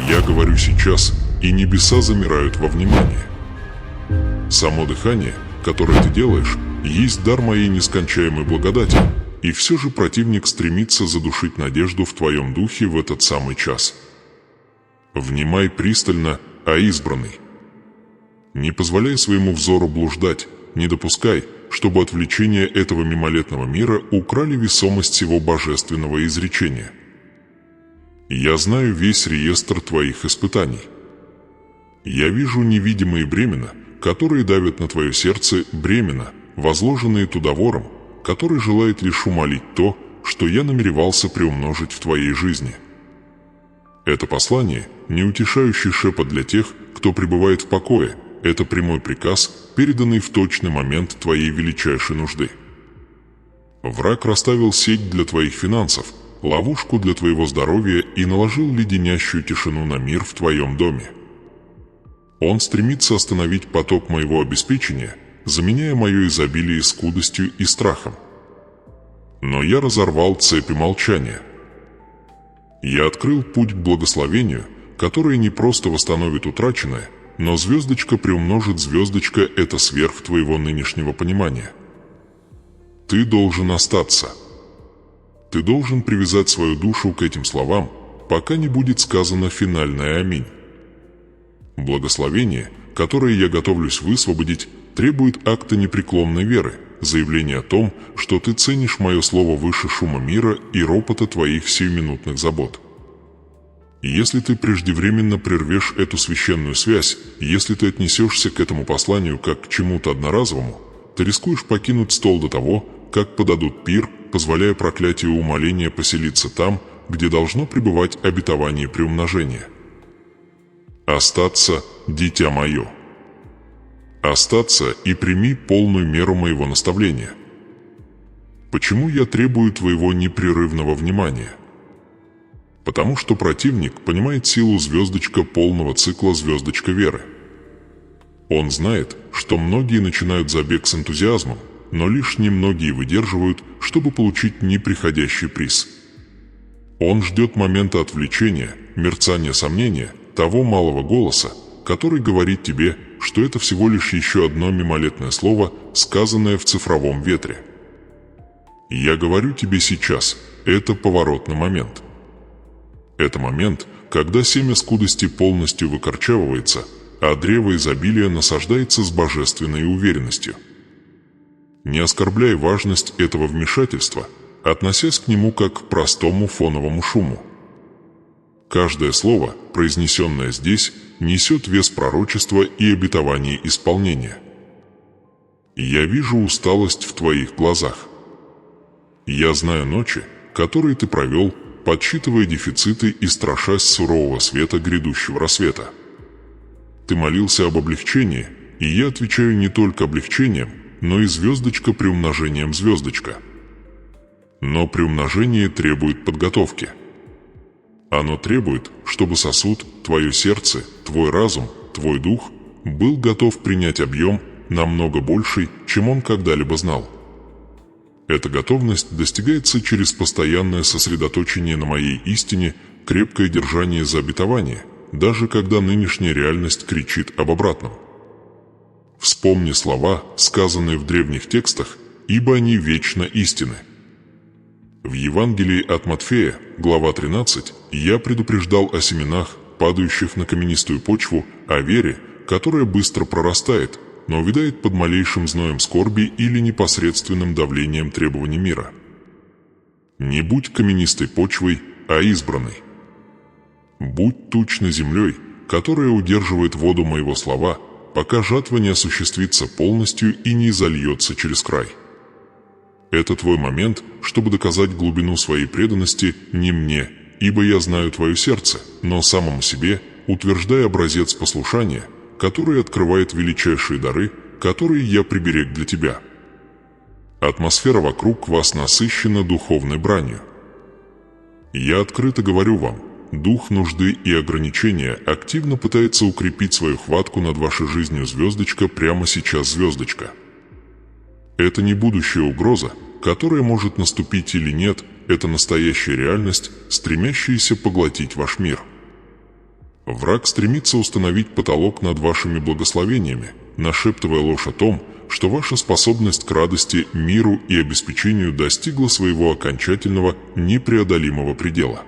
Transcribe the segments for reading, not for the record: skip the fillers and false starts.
Я говорю сейчас, и небеса замирают во внимании. Само дыхание, которое ты делаешь, есть дар моей нескончаемой благодати, и все же противник стремится задушить надежду в твоем духе в этот самый час. Внимай пристально, а избранный. Не позволяй своему взору блуждать, не допускай, чтобы отвлечения этого мимолетного мира украли весомость всего божественного изречения. Я знаю весь реестр твоих испытаний. Я вижу невидимые бремена, которые давят на твое сердце, бремена, возложенные тудовором, который желает лишь умолить то, что я намеревался приумножить в твоей жизни. Это послание – неутешающий шепот для тех, кто пребывает в покое. Это прямой приказ, переданный в точный момент твоей величайшей нужды. Враг расставил сеть для твоих финансов, ловушку для твоего здоровья и наложил леденящую тишину на мир в твоем доме. Он стремится остановить поток моего обеспечения, заменяя мое изобилие скудостью и страхом. Но я разорвал цепи молчания. Я открыл путь к благословению, которое не просто восстановит утраченное, но звездочка приумножит звездочка – это сверх твоего нынешнего понимания. Ты должен остаться. Ты должен привязать свою душу к этим словам, пока не будет сказано финальное «Аминь». Благословение, которое я готовлюсь высвободить, требует акта непреклонной веры, заявления о том, что ты ценишь мое слово выше шума мира и ропота твоих сиюминутных забот. Если ты преждевременно прервешь эту священную связь, если ты отнесешься к этому посланию как к чему-то одноразовому, ты рискуешь покинуть стол до того, как подадут пир, позволяя проклятию и умоления поселиться там, где должно пребывать обетование приумножения. Остаться, дитя мое. Остаться и прими полную меру моего наставления. Почему я требую твоего непрерывного внимания? Потому что противник понимает силу звездочка полного цикла звездочка веры. Он знает, что многие начинают забег с энтузиазмом, но лишь немногие выдерживают, чтобы получить неприходящий приз. Он ждет момента отвлечения, мерцания сомнения, того малого голоса, который говорит тебе, что это всего лишь еще одно мимолетное слово, сказанное в цифровом ветре. Я говорю тебе сейчас, это поворотный момент. Это момент, когда семя скудости полностью выкорчевывается, а древо изобилия насаждается с божественной уверенностью. Не оскорбляй важность этого вмешательства, относясь к нему как к простому фоновому шуму. Каждое слово, произнесенное здесь, несет вес пророчества и обетования исполнения. Я вижу усталость в твоих глазах. Я знаю ночи, которые ты провел, подсчитывая дефициты и страшась сурового света грядущего рассвета. Ты молился об облегчении, и я отвечаю не только облегчением, но и звездочка приумножением звездочка. Но приумножение требует подготовки. Оно требует, чтобы сосуд, твое сердце, твой разум, твой дух был готов принять объем намного больший, чем он когда-либо знал. Эта готовность достигается через постоянное сосредоточение на моей истине, крепкое держание за обетование, даже когда нынешняя реальность кричит об обратном. Вспомни слова, сказанные в древних текстах, ибо они вечно истины. В Евангелии от Матфея, глава 13, я предупреждал о семенах, падающих на каменистую почву, о вере, которая быстро прорастает, но увядает под малейшим зноем скорби или непосредственным давлением требований мира. Не будь каменистой почвой, а избранной. Будь тучной землей, которая удерживает воду моего слова, пока жатва не осуществится полностью и не изольется через край. Это твой момент, чтобы доказать глубину своей преданности не мне, ибо я знаю твое сердце, но самому себе, утверждая образец послушания, который открывает величайшие дары, которые я приберег для тебя. Атмосфера вокруг вас насыщена духовной бранью. Я открыто говорю вам, дух нужды и ограничения активно пытается укрепить свою хватку над вашей жизнью звездочка прямо сейчас звездочка. Это не будущая угроза, которая может наступить или нет, это настоящая реальность, стремящаяся поглотить ваш мир. Враг стремится установить потолок над вашими благословениями, нашептывая ложь о том, что ваша способность к радости, миру и обеспечению достигла своего окончательного, непреодолимого предела.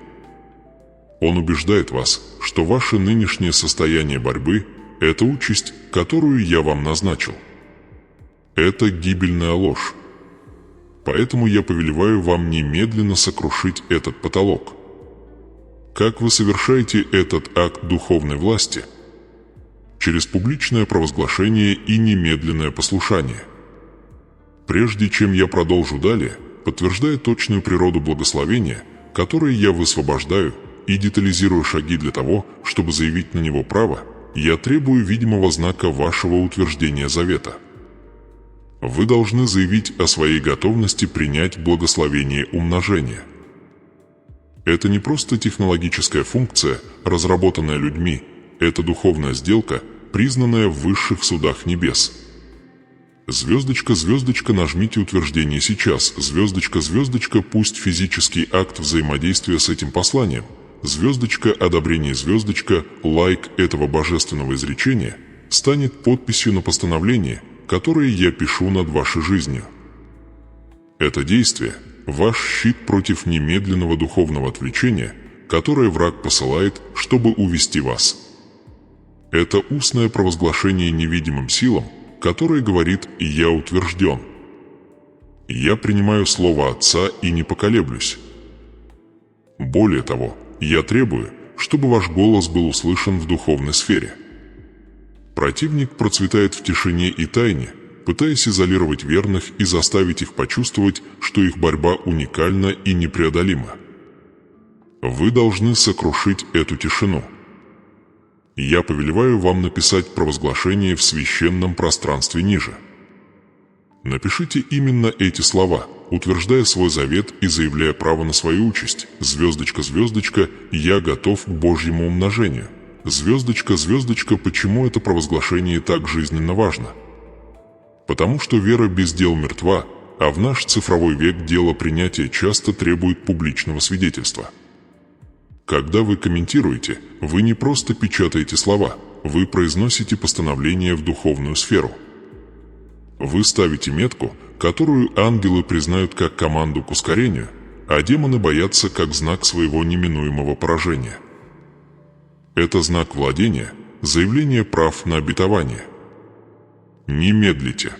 Он убеждает вас, что ваше нынешнее состояние борьбы – это участь, которую я вам назначил. Это гибельная ложь. Поэтому я повелеваю вам немедленно сокрушить этот потолок. Как вы совершаете этот акт духовной власти? Через публичное провозглашение и немедленное послушание. Прежде чем я продолжу далее, подтверждая точную природу благословения, которое я высвобождаю, и детализируя шаги для того, чтобы заявить на него право, я требую видимого знака вашего утверждения завета. Вы должны заявить о своей готовности принять благословение умножения. Это не просто технологическая функция, разработанная людьми, это духовная сделка, признанная в высших судах небес. Звездочка, звездочка, нажмите утверждение сейчас. Звездочка, звездочка, пусть физический акт взаимодействия с этим посланием. Звездочка, одобрение, звездочка, лайк этого божественного изречения станет подписью на постановление, которое я пишу над вашей жизнью. Это действие – ваш щит против немедленного духовного отвлечения, которое враг посылает, чтобы увести вас. Это устное провозглашение невидимым силам, которое говорит «Я утвержден». Я принимаю слово Отца и не поколеблюсь. Более того, я требую, чтобы ваш голос был услышан в духовной сфере. Противник процветает в тишине и тайне, пытаясь изолировать верных и заставить их почувствовать, что их борьба уникальна и непреодолима. Вы должны сокрушить эту тишину. Я повелеваю вам написать провозглашение в священном пространстве ниже. Напишите именно эти слова, утверждая свой завет и заявляя право на свою участь. Звездочка, звездочка, я готов к Божьему умножению. Звездочка, звездочка, почему это провозглашение так жизненно важно? Потому что вера без дел мертва, а в наш цифровой век дело принятия часто требует публичного свидетельства. Когда вы комментируете, вы не просто печатаете слова, вы произносите постановление в духовную сферу. Вы ставите метку, которую ангелы признают как команду к ускорению, а демоны боятся как знак своего неминуемого поражения. Это знак владения, заявление прав на обетование. Не медлите.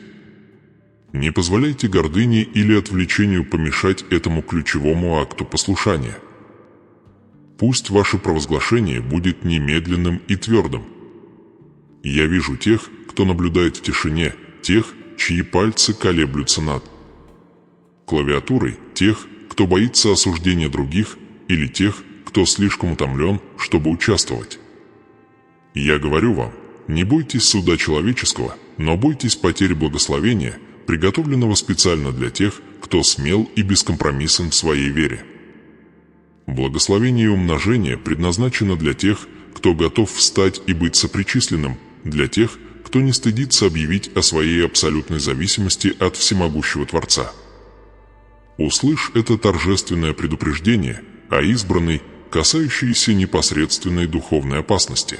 Не позволяйте гордыне или отвлечению помешать этому ключевому акту послушания. Пусть ваше провозглашение будет немедленным и твердым. Я вижу тех, кто наблюдает в тишине, тех, чьи пальцы колеблются над клавиатурой, тех, кто боится осуждения других, или тех, кто слишком утомлен, чтобы участвовать. Я говорю вам, не бойтесь суда человеческого, но бойтесь потери благословения, приготовленного специально для тех, кто смел и бескомпромиссен в своей вере. Благословение и умножение предназначено для тех, кто готов встать и быть сопричисленным, для тех, кто не стыдится объявить о своей абсолютной зависимости от всемогущего Творца. Услышь это торжественное предупреждение, а избранный, касающийся непосредственной духовной опасности.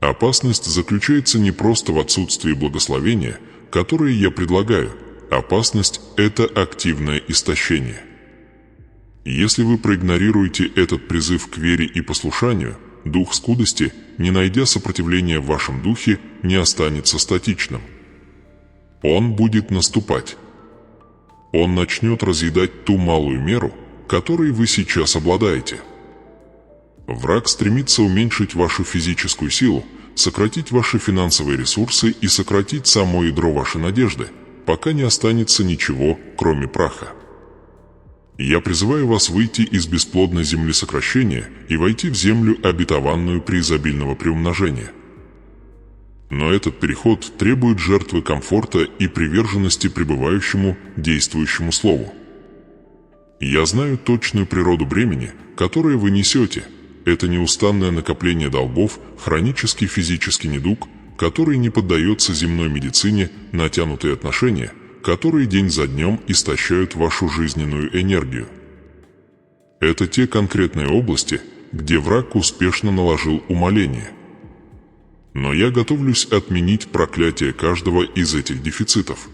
Опасность заключается не просто в отсутствии благословения, которое я предлагаю. Опасность – это активное истощение. Если вы проигнорируете этот призыв к вере и послушанию, дух скудости, не найдя сопротивления в вашем духе, не останется статичным. Он будет наступать. Он начнет разъедать ту малую меру, которой вы сейчас обладаете. Враг стремится уменьшить вашу физическую силу, сократить ваши финансовые ресурсы и сократить само ядро вашей надежды, пока не останется ничего, кроме праха. Я призываю вас выйти из бесплодной земли сокращения и войти в землю, обетованную при изобильного приумножения. Но этот переход требует жертвы комфорта и приверженности пребывающему, действующему слову. Я знаю точную природу бремени, которое вы несете. Это неустанное накопление долгов, хронический физический недуг, который не поддается земной медицине, натянутые отношения, которые день за днем истощают вашу жизненную энергию. Это те конкретные области, где враг успешно наложил умаление. Но я готовлюсь отменить проклятие каждого из этих дефицитов.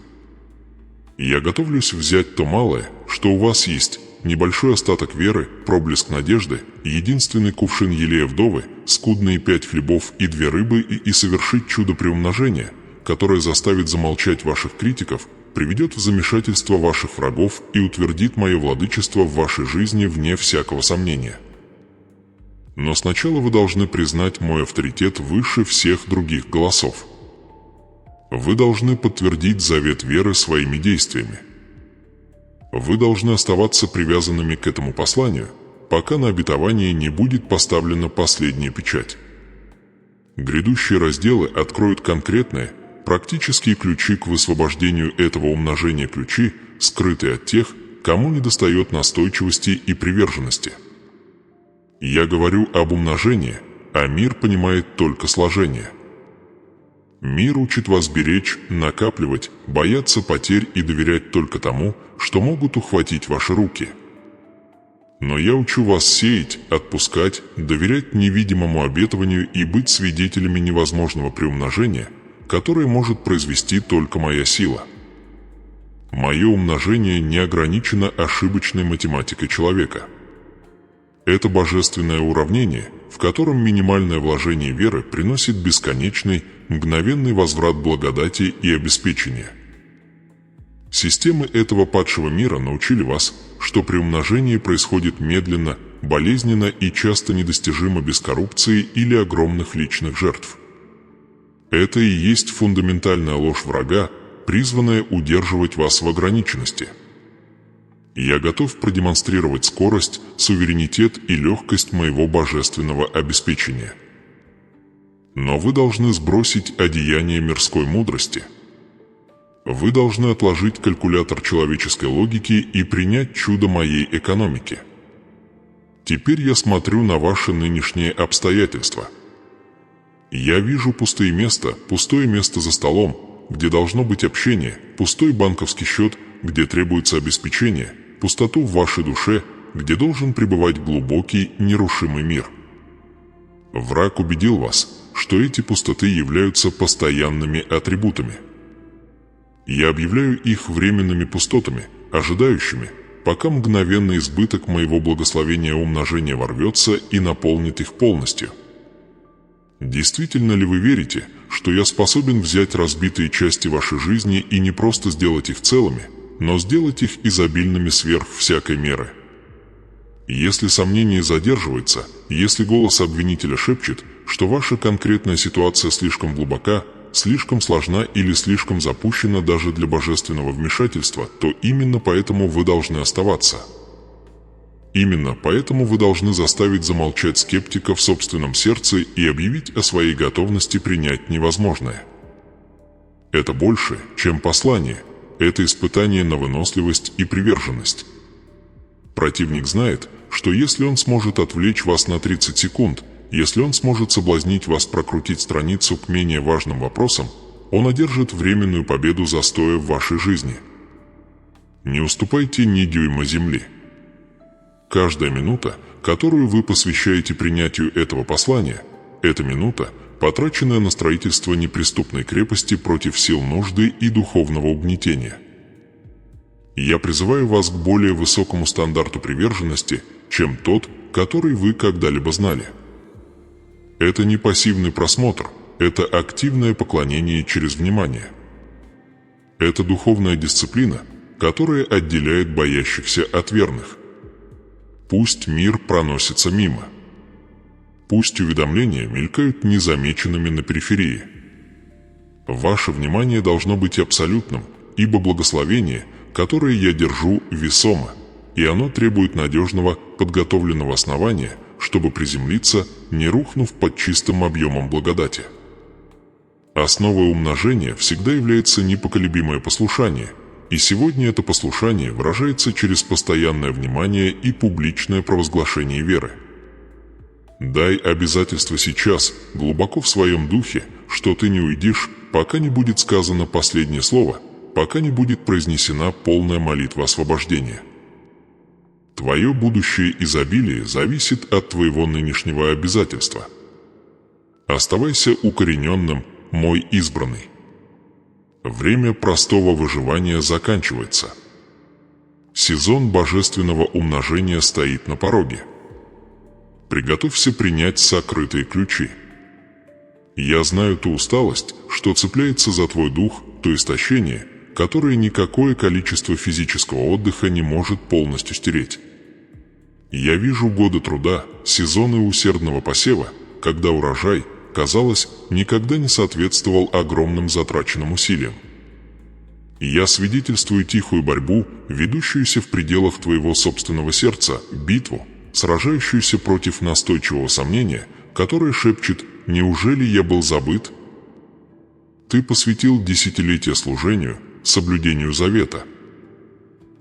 Я готовлюсь взять то малое, что у вас есть, небольшой остаток веры, проблеск надежды, единственный кувшин елея вдовы, скудные 5 хлебов и 2 рыбы и совершить чудо приумножения, которое заставит замолчать ваших критиков, приведет в замешательство ваших врагов и утвердит мое владычество в вашей жизни вне всякого сомнения. Но сначала вы должны признать мой авторитет выше всех других голосов. Вы должны подтвердить завет веры своими действиями. Вы должны оставаться привязанными к этому посланию, пока на обетование не будет поставлена последняя печать. Грядущие разделы откроют конкретные, практические ключи к высвобождению этого умножения, ключи, скрытые от тех, кому недостает настойчивости и приверженности. Я говорю об умножении, а мир понимает только сложение. Мир учит вас беречь, накапливать, бояться потерь и доверять только тому, что могут ухватить ваши руки. Но я учу вас сеять, отпускать, доверять невидимому обетованию и быть свидетелями невозможного приумножения, которое может произвести только моя сила. Мое умножение не ограничено ошибочной математикой человека. Это божественное уравнение, в котором минимальное вложение веры приносит бесконечный, мгновенный возврат благодати и обеспечения. Системы этого падшего мира научили вас, что приумножение происходит медленно, болезненно и часто недостижимо без коррупции или огромных личных жертв. Это и есть фундаментальная ложь врага, призванная удерживать вас в ограниченности. Я готов продемонстрировать скорость, суверенитет и легкость моего божественного обеспечения. Но вы должны сбросить одеяние мирской мудрости. Вы должны отложить калькулятор человеческой логики и принять чудо моей экономики. Теперь я смотрю на ваши нынешние обстоятельства. Я вижу пустое место за столом, где должно быть общение, пустой банковский счет, где требуется обеспечение, пустоту в вашей душе, где должен пребывать глубокий, нерушимый мир. Враг убедил вас, что эти пустоты являются постоянными атрибутами. Я объявляю их временными пустотами, ожидающими, пока мгновенный избыток моего благословения умножения ворвется и наполнит их полностью. Действительно ли вы верите, что я способен взять разбитые части вашей жизни и не просто сделать их целыми, но сделать их изобильными сверх всякой меры? Если сомнение задерживается, если голос обвинителя шепчет, что ваша конкретная ситуация слишком глубока, слишком сложна или слишком запущена даже для божественного вмешательства, то именно поэтому вы должны оставаться. Именно поэтому вы должны заставить замолчать скептика в собственном сердце и объявить о своей готовности принять невозможное. Это больше, чем послание, это испытание на выносливость и приверженность. Противник знает, что если он сможет отвлечь вас на 30 секунд, если он сможет соблазнить вас прокрутить страницу к менее важным вопросам, он одержит временную победу застоя в вашей жизни. Не уступайте ни дюйма земли. Каждая минута, которую вы посвящаете принятию этого послания, это минута, потраченная на строительство неприступной крепости против сил нужды и духовного угнетения. Я призываю вас к более высокому стандарту приверженности, чем тот, который вы когда-либо знали. Это не пассивный просмотр, это активное поклонение через внимание. Это духовная дисциплина, которая отделяет боящихся от верных. Пусть мир проносится мимо. Пусть уведомления мелькают незамеченными на периферии. Ваше внимание должно быть абсолютным, ибо благословение, которое я держу, весомо, и оно требует надежного, подготовленного основания, чтобы приземлиться, не рухнув под чистым объемом благодати. Основой умножения всегда является непоколебимое послушание, и сегодня это послушание выражается через постоянное внимание и публичное провозглашение веры. Дай обязательство сейчас, глубоко в своем духе, что ты не уйдешь, пока не будет сказано последнее слово, пока не будет произнесена полная молитва освобождения. Твое будущее изобилие зависит от твоего нынешнего обязательства. Оставайся укорененным, мой избранный. Время простого выживания заканчивается. Сезон божественного умножения стоит на пороге. Приготовься принять сокрытые ключи. Я знаю ту усталость, что цепляется за твой дух, то истощение, которое никакое количество физического отдыха не может полностью стереть. Я вижу годы труда, сезоны усердного посева, когда урожай, казалось, никогда не соответствовал огромным затраченным усилиям. Я свидетельствую тихую борьбу, ведущуюся в пределах твоего собственного сердца, битву, сражающуюся против настойчивого сомнения, которое шепчет: «Неужели я был забыт?» Ты посвятил десятилетия служению, соблюдению завета.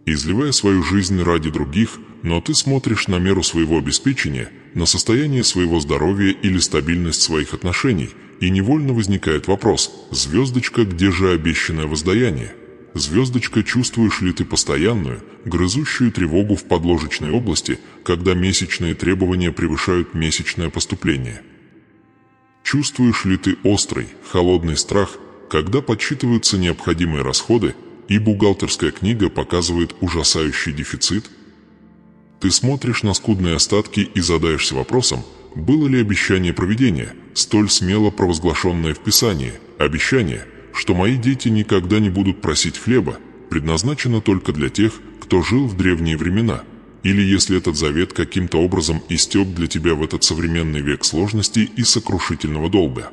Изливая свою жизнь ради других, но ты смотришь на меру своего обеспечения, на состояние своего здоровья или стабильность своих отношений, и невольно возникает вопрос: звездочка, где же обещанное воздаяние? Звездочка, чувствуешь ли ты постоянную, грызущую тревогу в подложечной области, когда месячные требования превышают месячное поступление? Чувствуешь ли ты острый, холодный страх, когда подсчитываются необходимые расходы, и бухгалтерская книга показывает ужасающий дефицит? Ты смотришь на скудные остатки и задаешься вопросом: было ли обещание провидения, столь смело провозглашенное в Писании, обещание, что мои дети никогда не будут просить хлеба, предназначено только для тех, кто жил в древние времена? Или если этот завет каким-то образом истек для тебя в этот современный век сложностей и сокрушительного долга?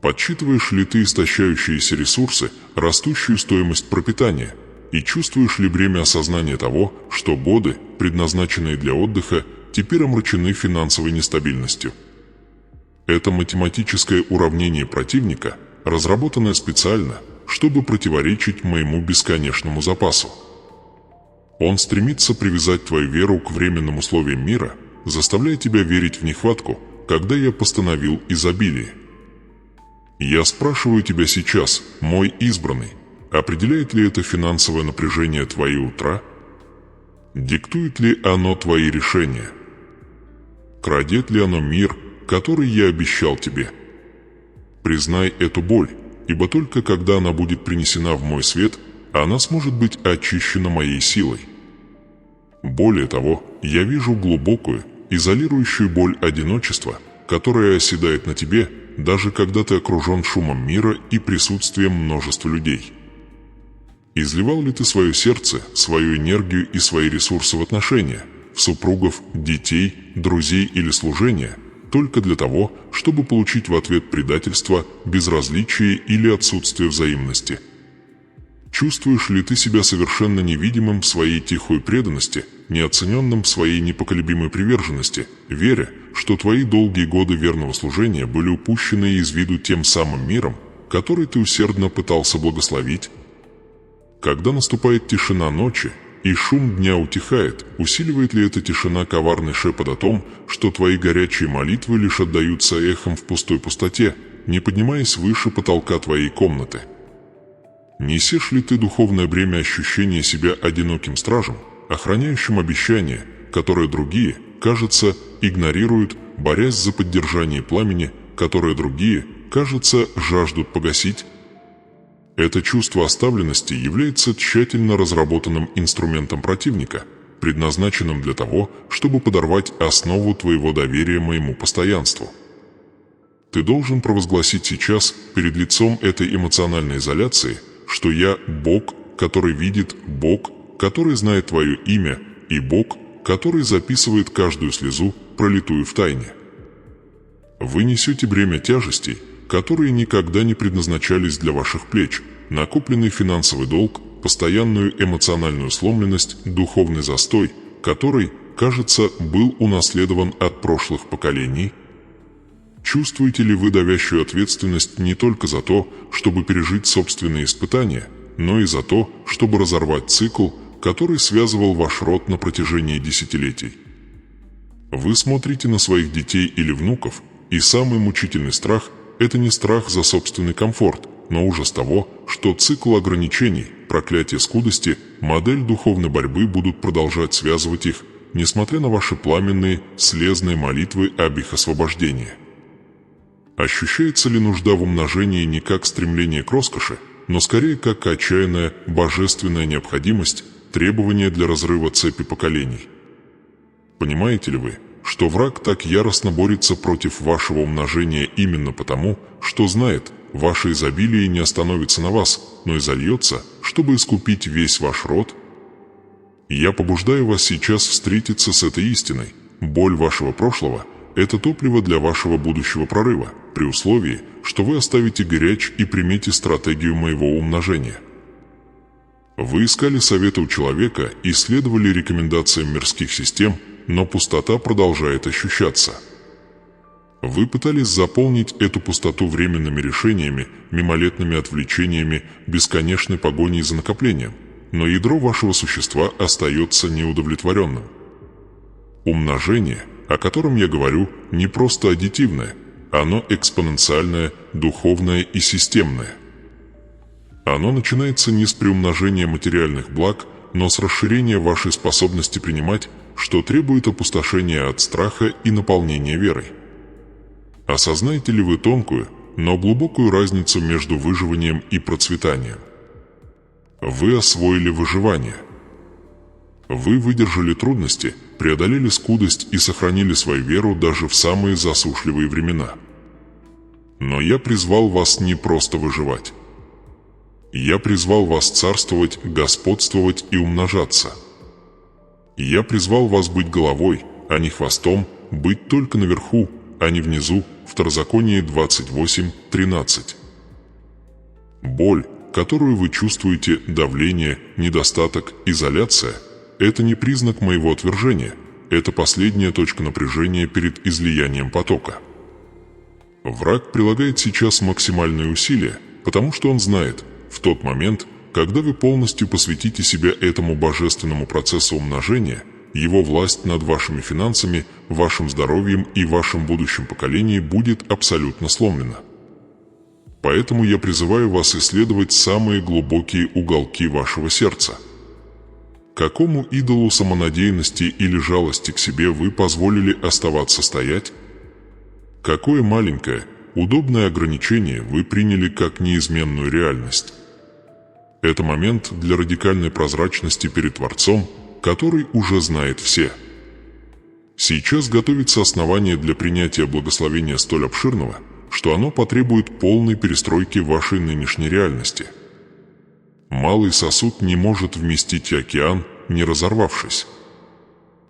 Подсчитываешь ли ты истощающиеся ресурсы, растущую стоимость пропитания, и чувствуешь ли бремя осознания того, что годы, предназначенные для отдыха, теперь омрачены финансовой нестабильностью? Это математическое уравнение противника, разработанное специально, чтобы противоречить моему бесконечному запасу. Он стремится привязать твою веру к временным условиям мира, заставляя тебя верить в нехватку, когда я постановил изобилие. Я спрашиваю тебя сейчас, мой избранный, определяет ли это финансовое напряжение твои утра? Диктует ли оно твои решения? Крадет ли оно мир, который я обещал тебе? Признай эту боль, ибо только когда она будет принесена в мой свет, она сможет быть очищена моей силой. Более того, я вижу глубокую, изолирующую боль одиночества, которая оседает на тебе, даже когда ты окружен шумом мира и присутствием множества людей. Изливал ли ты свое сердце, свою энергию и свои ресурсы в отношения, в супругов, детей, друзей или служения, только для того, чтобы получить в ответ предательство, безразличие или отсутствие взаимности? Чувствуешь ли ты себя совершенно невидимым в своей тихой преданности, неоцененным в своей непоколебимой приверженности, веря, что твои долгие годы верного служения были упущены из виду тем самым миром, который ты усердно пытался благословить? Когда наступает тишина ночи, и шум дня утихает, усиливает ли эта тишина коварный шепот о том, что твои горячие молитвы лишь отдаются эхом в пустой пустоте, не поднимаясь выше потолка твоей комнаты? Несешь ли ты духовное бремя ощущения себя одиноким стражем, охраняющим обещание, которое другие, кажется, игнорируют, борясь за поддержание пламени, которое другие, кажется, жаждут погасить? Это чувство оставленности является тщательно разработанным инструментом противника, предназначенным для того, чтобы подорвать основу твоего доверия моему постоянству. Ты должен провозгласить сейчас, перед лицом этой эмоциональной изоляции, что я Бог, который видит, Бог, который знает твое имя, и Бог, который записывает каждую слезу, пролитую в тайне. Вы несете бремя тяжестей, которые никогда не предназначались для ваших плеч, накопленный финансовый долг, постоянную эмоциональную сломленность, духовный застой, который, кажется, был унаследован от прошлых поколений. Чувствуете ли вы давящую ответственность не только за то, чтобы пережить собственные испытания, но и за то, чтобы разорвать цикл, который связывал ваш род на протяжении десятилетий? Вы смотрите на своих детей или внуков, и самый мучительный страх – это не страх за собственный комфорт, но ужас того, что цикл ограничений, проклятие скудости модель духовной борьбы будут продолжать связывать их, несмотря на ваши пламенные, слезные молитвы об их освобождении. Ощущается ли нужда в умножении не как стремление к роскоши, но скорее как отчаянная божественная необходимость, требование для разрыва цепи поколений? Понимаете ли вы, что враг так яростно борется против вашего умножения именно потому, что знает, ваше изобилие не остановится на вас, но и зальется, чтобы искупить весь ваш род? Я побуждаю вас сейчас встретиться с этой истиной. Боль вашего прошлого – это топливо для вашего будущего прорыва, при условии, что вы оставите горяч и примете стратегию моего умножения. Вы искали совета у человека и следовали рекомендациям мирских систем, но пустота продолжает ощущаться. Вы пытались заполнить эту пустоту временными решениями, мимолетными отвлечениями, бесконечной погоней за накоплением, но ядро вашего существа остается неудовлетворенным. Умножение, о котором я говорю, не просто аддитивное, оно экспоненциальное, духовное и системное. Оно начинается не с приумножения материальных благ, но с расширения вашей способности принимать, что требует опустошения от страха и наполнения верой. Осознаете ли вы тонкую, но глубокую разницу между выживанием и процветанием? Вы освоили выживание. Вы выдержали трудности, преодолели скудость и сохранили свою веру даже в самые засушливые времена. Но я призвал вас не просто выживать. Я призвал вас царствовать, господствовать и умножаться. Я призвал вас быть головой, а не хвостом, быть только наверху, а не внизу, Второзаконие 28:13. Боль, которую вы чувствуете, давление, недостаток, изоляция – это не признак моего отвержения, это последняя точка напряжения перед излиянием потока. Враг прилагает сейчас максимальные усилия, потому что он знает, в тот момент, когда вы полностью посвятите себя этому божественному процессу умножения, его власть над вашими финансами, вашим здоровьем и вашим будущим поколением будет абсолютно сломлена. Поэтому я призываю вас исследовать самые глубокие уголки вашего сердца. Какому идолу самонадеянности или жалости к себе вы позволили оставаться стоять? Какое маленькое, удобное ограничение вы приняли как неизменную реальность? Это момент для радикальной прозрачности перед Творцом, который уже знает все. Сейчас готовится основание для принятия благословения столь обширного, что оно потребует полной перестройки вашей нынешней реальности. Малый сосуд не может вместить океан, не разорвавшись.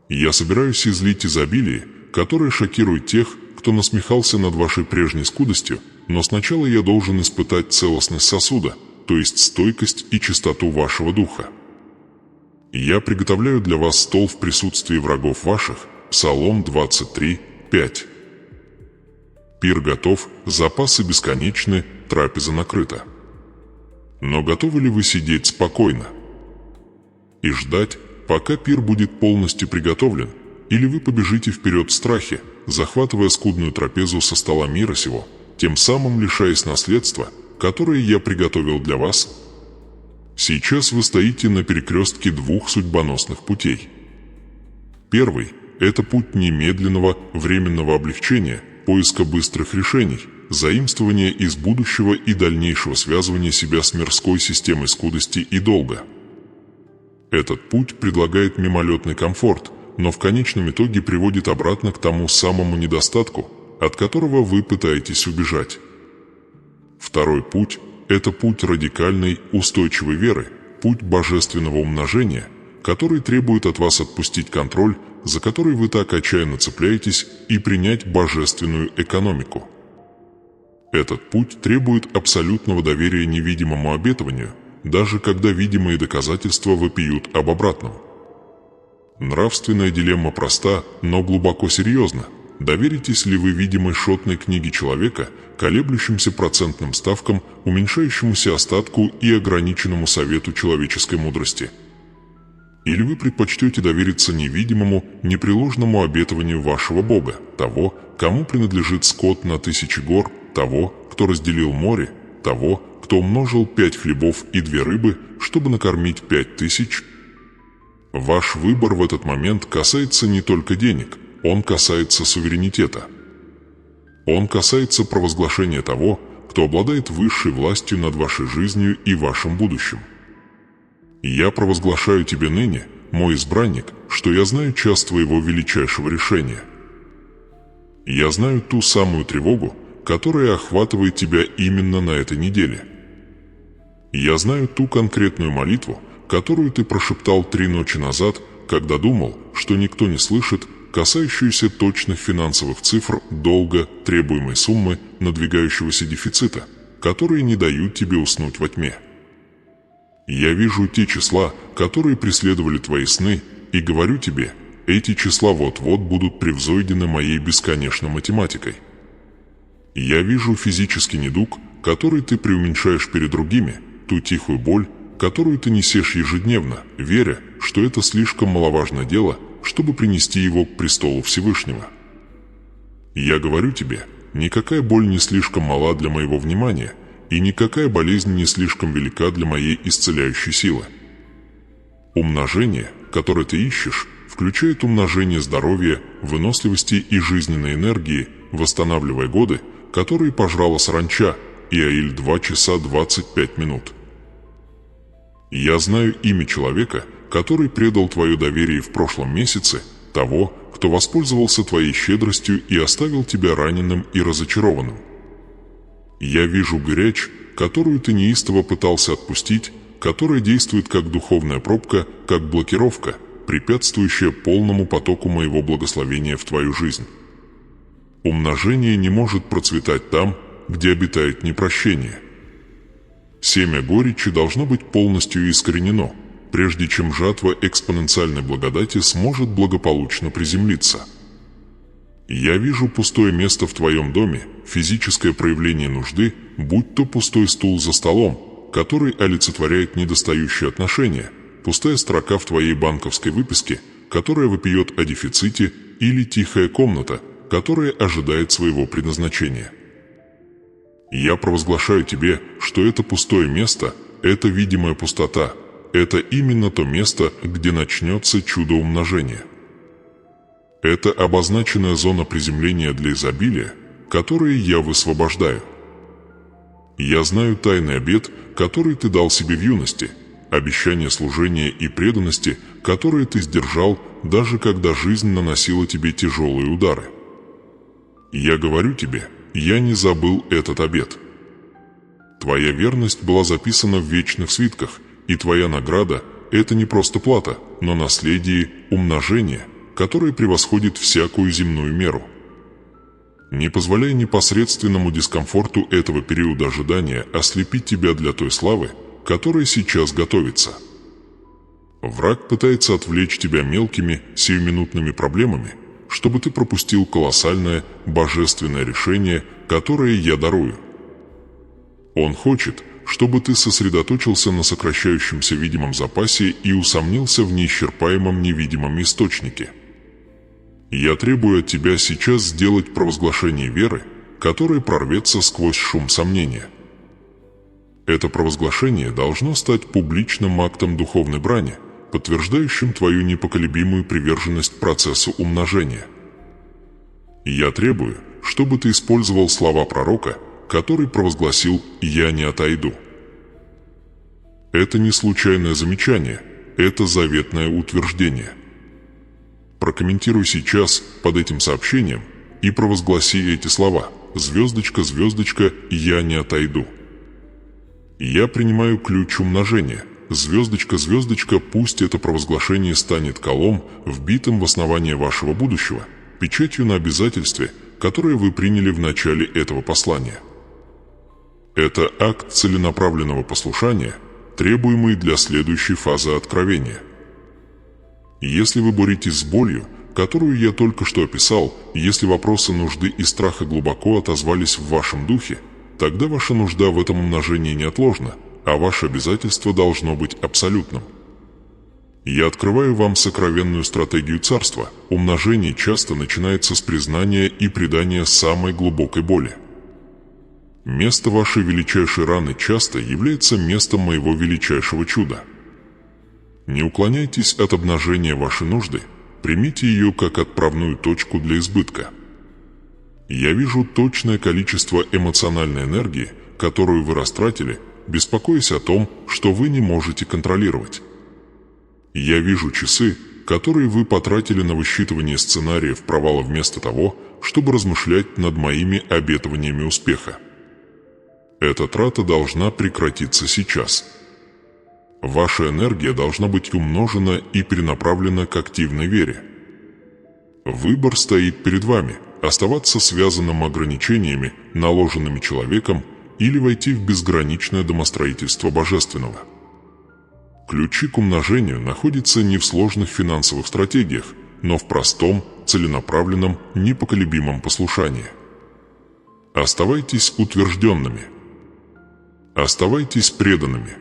Я собираюсь излить изобилие, которое шокирует тех, кто насмехался над вашей прежней скудостью, но сначала я должен испытать целостность сосуда, то есть стойкость и чистоту вашего духа. Я приготовляю для вас стол в присутствии врагов ваших, Псалом 23:5. Пир готов, запасы бесконечны, трапеза накрыта. Но готовы ли вы сидеть спокойно и ждать, пока пир будет полностью приготовлен, или вы побежите вперед в страхе, захватывая скудную трапезу со стола мира сего, тем самым лишаясь наследства, которое я приготовил для вас? Сейчас вы стоите на перекрестке двух судьбоносных путей. Первый – это путь немедленного, временного облегчения, поиска быстрых решений, заимствования из будущего и дальнейшего связывания себя с мирской системой скудости и долга. Этот путь предлагает мимолетный комфорт, но в конечном итоге приводит обратно к тому самому недостатку, от которого вы пытаетесь убежать. Второй путь – это путь радикальной, устойчивой веры, путь божественного умножения, который требует от вас отпустить контроль, за который вы так отчаянно цепляетесь, и принять божественную экономику. Этот путь требует абсолютного доверия невидимому обетованию, даже когда видимые доказательства вопиют об обратном. Нравственная дилемма проста, но глубоко серьезна. Доверитесь ли вы видимой шотной книге человека, колеблющимся процентным ставкам, уменьшающемуся остатку и ограниченному совету человеческой мудрости? Или вы предпочтете довериться невидимому, непреложному обетованию вашего Бога, того, кому принадлежит скот на 1000 гор, того, кто разделил море, того, кто умножил 5 хлебов и 2 рыбы, чтобы накормить 5000? Ваш выбор в этот момент касается не только денег, он касается суверенитета. Он касается провозглашения того, кто обладает высшей властью над вашей жизнью и вашим будущим. Я провозглашаю тебе ныне, мой избранник, что я знаю час твоего величайшего решения. Я знаю ту самую тревогу, которая охватывает тебя именно на этой неделе. Я знаю ту конкретную молитву, которую ты прошептал 3 ночи назад, когда думал, что никто не слышит, касающуюся точных финансовых цифр долга, требуемой суммы, надвигающегося дефицита, которые не дают тебе уснуть во тьме. Я вижу те числа, которые преследовали твои сны, и говорю тебе, эти числа вот-вот будут превзойдены моей бесконечной математикой. Я вижу физический недуг, который ты преуменьшаешь перед другими, ту тихую боль, которую ты несешь ежедневно, веря, что это слишком маловажное дело, чтобы принести его к престолу Всевышнего. Я говорю тебе, никакая боль не слишком мала для моего внимания, и никакая болезнь не слишком велика для моей исцеляющей силы. Умножение, которое ты ищешь, включает умножение здоровья, выносливости и жизненной энергии, восстанавливая годы, которые пожрала саранча, Иаиль 2 часа 25 минут. Я знаю имя человека, который предал твое доверие в прошлом месяце, того, кто воспользовался твоей щедростью и оставил тебя раненым и разочарованным. Я вижу горячь, которую ты неистово пытался отпустить, которая действует как духовная пробка, как блокировка, препятствующая полному потоку моего благословения в твою жизнь. Умножение не может процветать там, где обитает непрощение. Семя горечи должно быть полностью искоренено, прежде чем жатва экспоненциальной благодати сможет благополучно приземлиться. Я вижу пустое место в твоем доме, физическое проявление нужды, будь то пустой стул за столом, который олицетворяет недостающие отношения, пустая строка в твоей банковской выписке, которая вопиет о дефиците, или тихая комната, которая ожидает своего предназначения. Я провозглашаю тебе, что это пустое место, это видимая пустота, это именно то место, где начнется чудо умножения. Это обозначенная зона приземления для изобилия, которые я высвобождаю. Я знаю тайный обет, который ты дал себе в юности, обещание служения и преданности, которые ты сдержал, даже когда жизнь наносила тебе тяжелые удары. Я говорю тебе, я не забыл этот обет. Твоя верность была записана в вечных свитках, и твоя награда – это не просто плата, но наследие, умножение, которое превосходит всякую земную меру. Не позволяй непосредственному дискомфорту этого периода ожидания ослепить тебя для той славы, которая сейчас готовится. Враг пытается отвлечь тебя мелкими, сиюминутными проблемами, чтобы ты пропустил колоссальное, божественное решение, которое я дарую. Он хочет, чтобы ты сосредоточился на сокращающемся видимом запасе и усомнился в неисчерпаемом невидимом источнике. Я требую от тебя сейчас сделать провозглашение веры, которое прорвется сквозь шум сомнения. Это провозглашение должно стать публичным актом духовной брани, подтверждающим твою непоколебимую приверженность процессу умножения. Я требую, чтобы ты использовал слова пророка, который провозгласил «Я не отойду». Это не случайное замечание, это заветное утверждение. Прокомментируй сейчас под этим сообщением и провозгласи эти слова «Звездочка, звездочка, я не отойду». Я принимаю ключ умножения. Звездочка, звездочка, пусть это провозглашение станет колом, вбитым в основание вашего будущего, печатью на обязательстве, которое вы приняли в начале этого послания. Это акт целенаправленного послушания, требуемый для следующей фазы откровения. Если вы боретесь с болью, которую я только что описал, если вопросы нужды и страха глубоко отозвались в вашем духе, тогда ваша нужда в этом умножении неотложна, а ваше обязательство должно быть абсолютным. Я открываю вам сокровенную стратегию царства. Умножение часто начинается с признания и предания самой глубокой боли. Место вашей величайшей раны часто является местом моего величайшего чуда. Не уклоняйтесь от обнажения вашей нужды, примите ее как отправную точку для избытка. Я вижу точное количество эмоциональной энергии, которую вы растратили, беспокоясь о том, что вы не можете контролировать. Я вижу часы, которые вы потратили на высчитывание сценариев провала вместо того, чтобы размышлять над моими обетованиями успеха. Эта трата должна прекратиться сейчас. Ваша энергия должна быть умножена и перенаправлена к активной вере. Выбор стоит перед вами – оставаться связанным ограничениями, наложенными человеком, или войти в безграничное домостроительство Божественного. Ключи к умножению находятся не в сложных финансовых стратегиях, но в простом, целенаправленном, непоколебимом послушании. Оставайтесь утвержденными. Оставайтесь преданными.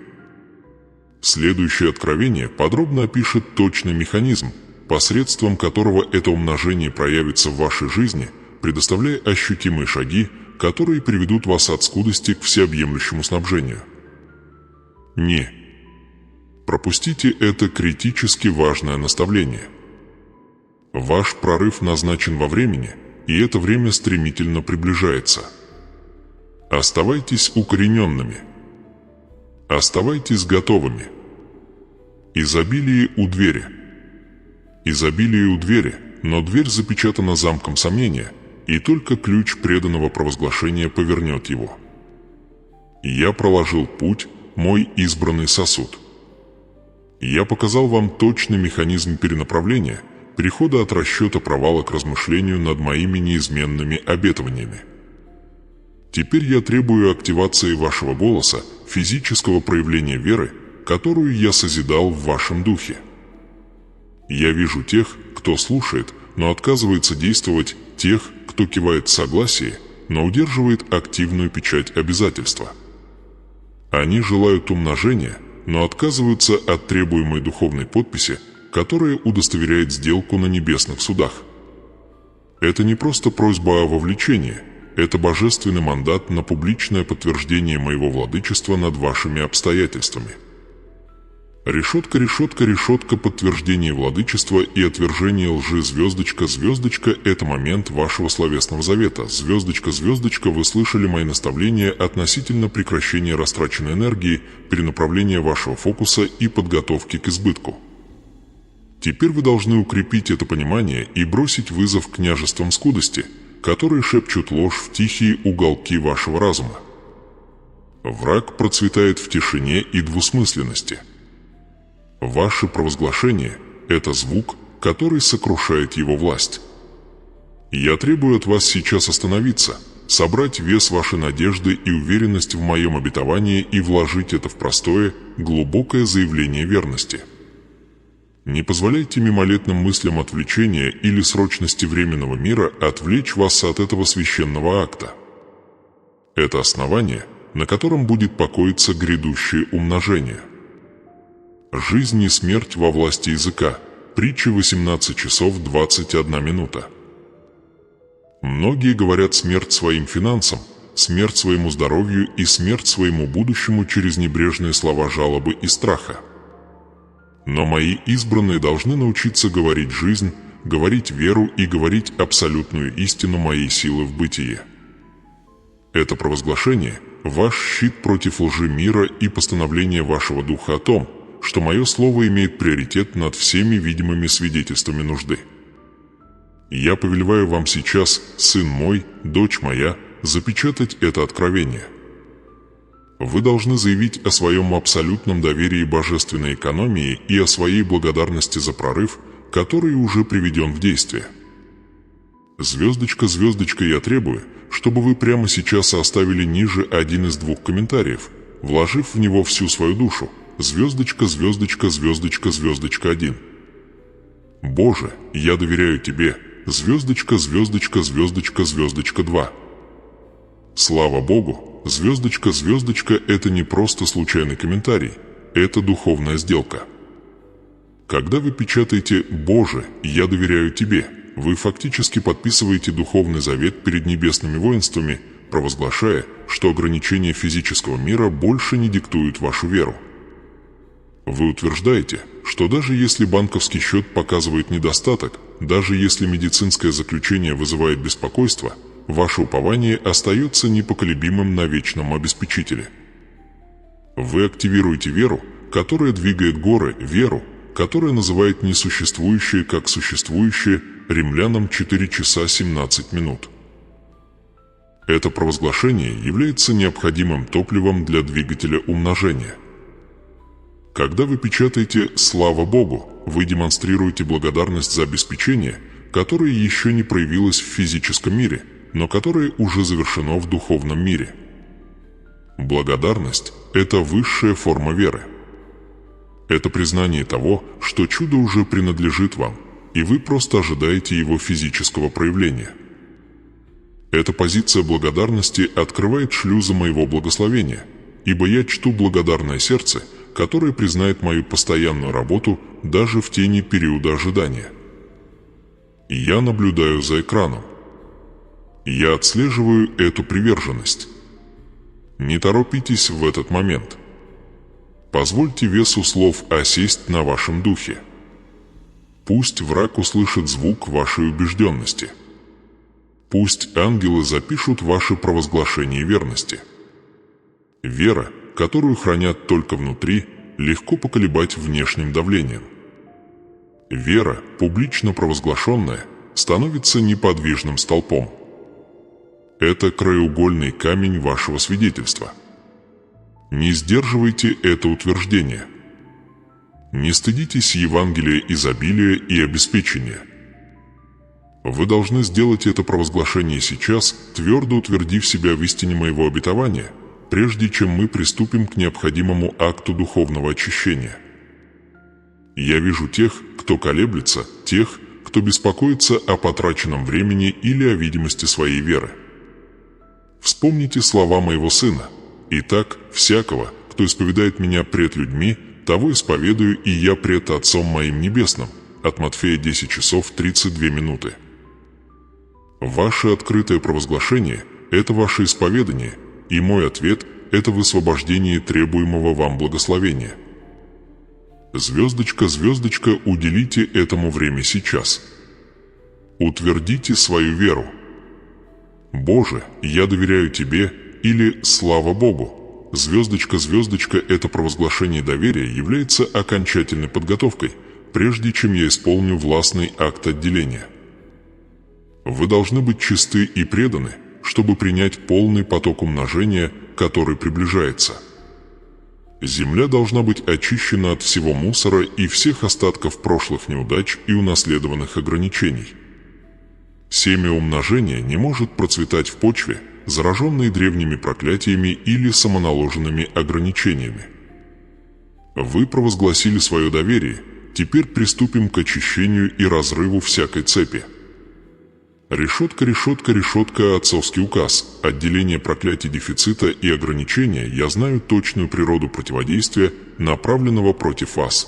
Следующее откровение подробно опишет точный механизм, посредством которого это умножение проявится в вашей жизни, предоставляя ощутимые шаги, которые приведут вас от скудости к всеобъемлющему снабжению. Не пропустите это критически важное наставление. Ваш прорыв назначен во времени, и это время стремительно приближается. Оставайтесь укорененными. Оставайтесь готовыми. Изобилие у двери. Изобилие у двери, но дверь запечатана замком сомнения, и только ключ преданного провозглашения повернет его. Я проложил путь, мой избранный сосуд. Я показал вам точный механизм перенаправления, перехода от расчета провала к размышлению над моими неизменными обетованиями. Теперь я требую активации вашего голоса, физического проявления веры, которую я созидал в вашем духе. Я вижу тех, кто слушает, но отказывается действовать, тех, кто кивает в согласии, но удерживает активную печать обязательства. Они желают умножения, но отказываются от требуемой духовной подписи, которая удостоверяет сделку на небесных судах. Это не просто просьба о вовлечении, это божественный мандат на публичное подтверждение моего владычества над вашими обстоятельствами. Решетка, решетка, решетка, подтверждение владычества и отвержение лжи, звездочка, звездочка – это момент вашего словесного завета. Звездочка, звездочка, вы слышали мои наставления относительно прекращения растраченной энергии, перенаправления вашего фокуса и подготовки к избытку. Теперь вы должны укрепить это понимание и бросить вызов княжествам скудости, которые шепчут ложь в тихие уголки вашего разума. Враг процветает в тишине и двусмысленности. Ваше провозглашение – это звук, который сокрушает его власть. Я требую от вас сейчас остановиться, собрать вес вашей надежды и уверенность в моем обетовании и вложить это в простое, глубокое заявление верности. Не позволяйте мимолетным мыслям отвлечения или срочности временного мира отвлечь вас от этого священного акта. Это основание, на котором будет покоиться грядущее умножение. Жизнь и смерть во власти языка. Притча 18 часов 21 минута. Многие говорят смерть своим финансам, смерть своему здоровью и смерть своему будущему через небрежные слова жалобы и страха. Но мои избранные должны научиться говорить жизнь, говорить веру и говорить абсолютную истину моей силы в бытие. Это провозглашение – ваш щит против лжи мира и постановление вашего духа о том, что мое слово имеет приоритет над всеми видимыми свидетельствами нужды. Я повелеваю вам сейчас, сын мой, дочь моя, запечатать это откровение. Вы должны заявить о своем абсолютном доверии божественной экономии и о своей благодарности за прорыв, который уже приведен в действие. Звездочка, звездочка, я требую, чтобы вы прямо сейчас оставили ниже один из двух комментариев, вложив в него всю свою душу. Звездочка, звездочка, звездочка, звездочка 1. Боже, я доверяю Тебе. Звездочка, звездочка, звездочка, звездочка 2. Слава Богу, звездочка, звездочка – это не просто случайный комментарий, это духовная сделка. Когда вы печатаете «Боже, я доверяю Тебе», вы фактически подписываете духовный завет перед небесными воинствами, провозглашая, что ограничения физического мира больше не диктуют вашу веру. Вы утверждаете, что даже если банковский счет показывает недостаток, даже если медицинское заключение вызывает беспокойство, ваше упование остается непоколебимым на вечном обеспечителе. Вы активируете веру, которая двигает горы, веру, которая называет несуществующее как существующее, Римлянам 4 часа 17 минут. Это провозглашение является необходимым топливом для двигателя умножения. Когда вы печатаете «Слава Богу», вы демонстрируете благодарность за обеспечение, которое еще не проявилось в физическом мире, но которое уже завершено в духовном мире. Благодарность – это высшая форма веры. Это признание того, что чудо уже принадлежит вам, и вы просто ожидаете его физического проявления. Эта позиция благодарности открывает шлюзы моего благословения, ибо я чту благодарное сердце, которое признает мою постоянную работу даже в тени периода ожидания. И я наблюдаю за экраном. Я отслеживаю эту приверженность. Не торопитесь в этот момент. Позвольте весу слов осесть на вашем духе. Пусть враг услышит звук вашей убежденности. Пусть ангелы запишут ваши провозглашения верности. Вера, которую хранят только внутри, легко поколебать внешним давлением. Вера, публично провозглашенная, становится неподвижным столпом. Это краеугольный камень вашего свидетельства. Не сдерживайте это утверждение. Не стыдитесь Евангелия изобилия и обеспечения. Вы должны сделать это провозглашение сейчас, твердо утвердив себя в истине моего обетования, прежде чем мы приступим к необходимому акту духовного очищения. Я вижу тех, кто колеблется, тех, кто беспокоится о потраченном времени или о видимости своей веры. Вспомните слова моего сына. «Итак, всякого, кто исповедает меня пред людьми, того исповедую и я пред Отцом моим Небесным». От Матфея 10 часов 32 минуты. Ваше открытое провозглашение – это ваше исповедание, и мой ответ – это высвобождение требуемого вам благословения. Звездочка, звездочка, уделите этому время сейчас. Утвердите свою веру. «Боже, я доверяю Тебе» или «Слава Богу». Звездочка, звездочка, это провозглашение доверия является окончательной подготовкой, прежде чем я исполню властный акт отделения. Вы должны быть чисты и преданы, чтобы принять полный поток умножения, который приближается. Земля должна быть очищена от всего мусора и всех остатков прошлых неудач и унаследованных ограничений. Семя умножения не может процветать в почве, зараженной древними проклятиями или самоналоженными ограничениями. Вы провозгласили свое доверие, теперь приступим к очищению и разрыву всякой цепи. Решетка, решетка, решетка, отцовский указ, отделение проклятий дефицита и ограничения, я знаю точную природу противодействия, направленного против вас.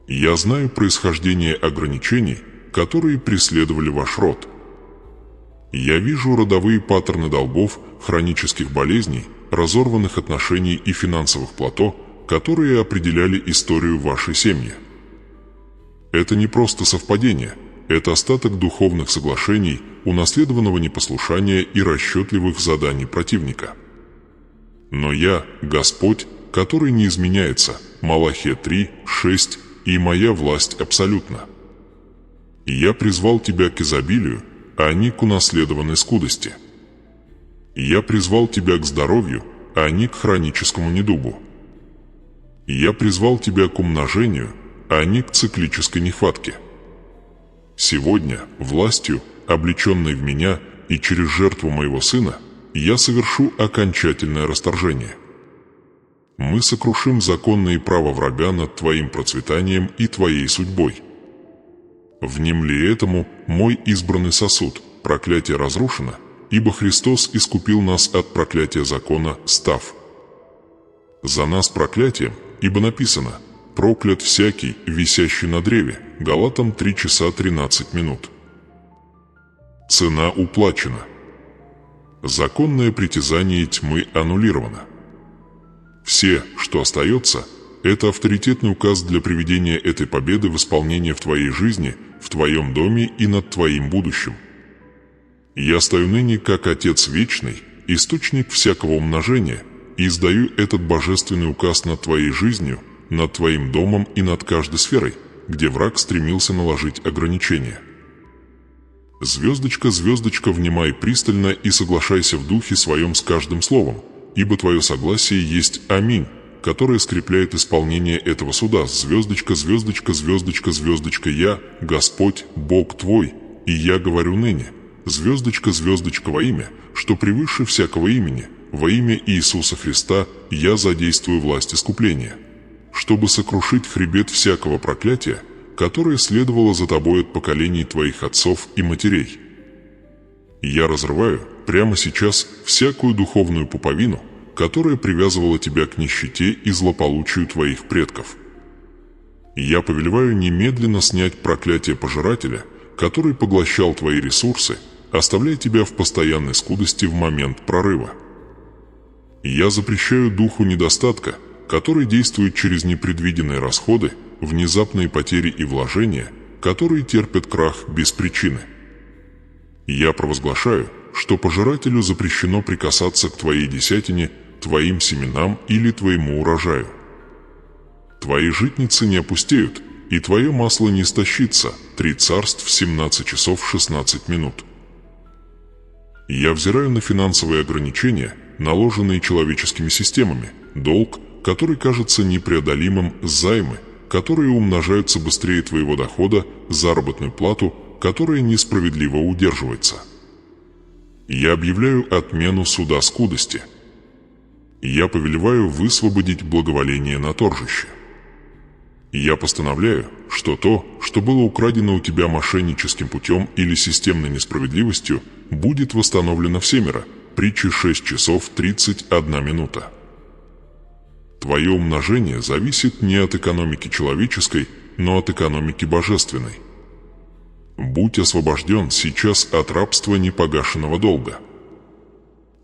Я знаю происхождение ограничений, которые преследовали ваш род. Я вижу родовые паттерны долгов, хронических болезней, разорванных отношений и финансовых плато, которые определяли историю вашей семьи. Это не просто совпадение, это остаток духовных соглашений, унаследованного непослушания и расчетливых заданий противника. Но я, Господь, который не изменяется, Малахия 3, 6, и моя власть абсолютна. Я призвал тебя к изобилию, а не к унаследованной скудости. Я призвал тебя к здоровью, а не к хроническому недугу. Я призвал тебя к умножению, а не к циклической нехватке. Сегодня, властью, облеченной в меня и через жертву моего сына, я совершу окончательное расторжение. Мы сокрушим законные права врага над твоим процветанием и твоей судьбой. Внемли этому, мой избранный сосуд, проклятие разрушено, ибо Христос искупил нас от проклятия закона, став за нас проклятием, ибо написано: «Проклят всякий, висящий на древе». Галатам 3 часа 13 минут. Цена уплачена. Законное притязание тьмы аннулировано. Все, что остается, это авторитетный указ для приведения этой победы в исполнение в твоей жизни, в твоем доме и над твоим будущим. Я стою ныне как Отец Вечный, источник всякого умножения, и издаю этот божественный указ над твоей жизнью, над твоим домом и над каждой сферой, где враг стремился наложить ограничения. Звездочка, звездочка, внимай пристально и соглашайся в духе своем с каждым словом, ибо твое согласие есть аминь, которое скрепляет исполнение этого суда. Звездочка, звездочка, звездочка, звездочка, я, Господь, Бог твой, и я говорю ныне. Звездочка, звездочка, во имя, что превыше всякого имени, во имя Иисуса Христа я задействую власть искупления, чтобы сокрушить хребет всякого проклятия, которое следовало за тобой от поколений твоих отцов и матерей. Я разрываю прямо сейчас всякую духовную пуповину, которая привязывала тебя к нищете и злополучию твоих предков. Я повелеваю немедленно снять проклятие пожирателя, который поглощал твои ресурсы, оставляя тебя в постоянной скудости в момент прорыва. Я запрещаю духу недостатка, который действует через непредвиденные расходы, внезапные потери и вложения, которые терпят крах без причины. Я провозглашаю, что пожирателю запрещено прикасаться к твоей десятине, твоим семенам или твоему урожаю. Твои житницы не опустеют, и твое масло не истощится. 3 царств, 17 часов 16 минут. Я взираю на финансовые ограничения, наложенные человеческими системами, долг, который кажется непреодолимым, займы, которые умножаются быстрее твоего дохода, заработную плату, которая несправедливо удерживается. Я объявляю отмену суда скудости. Я повелеваю высвободить благоволение на торжище. Я постановляю, что то, что было украдено у тебя мошенническим путем или системной несправедливостью, будет восстановлено всемиро. Притчи 6 часов 31 минута. Твое умножение зависит не от экономики человеческой, но от экономики божественной. Будь освобожден сейчас от рабства непогашенного долга.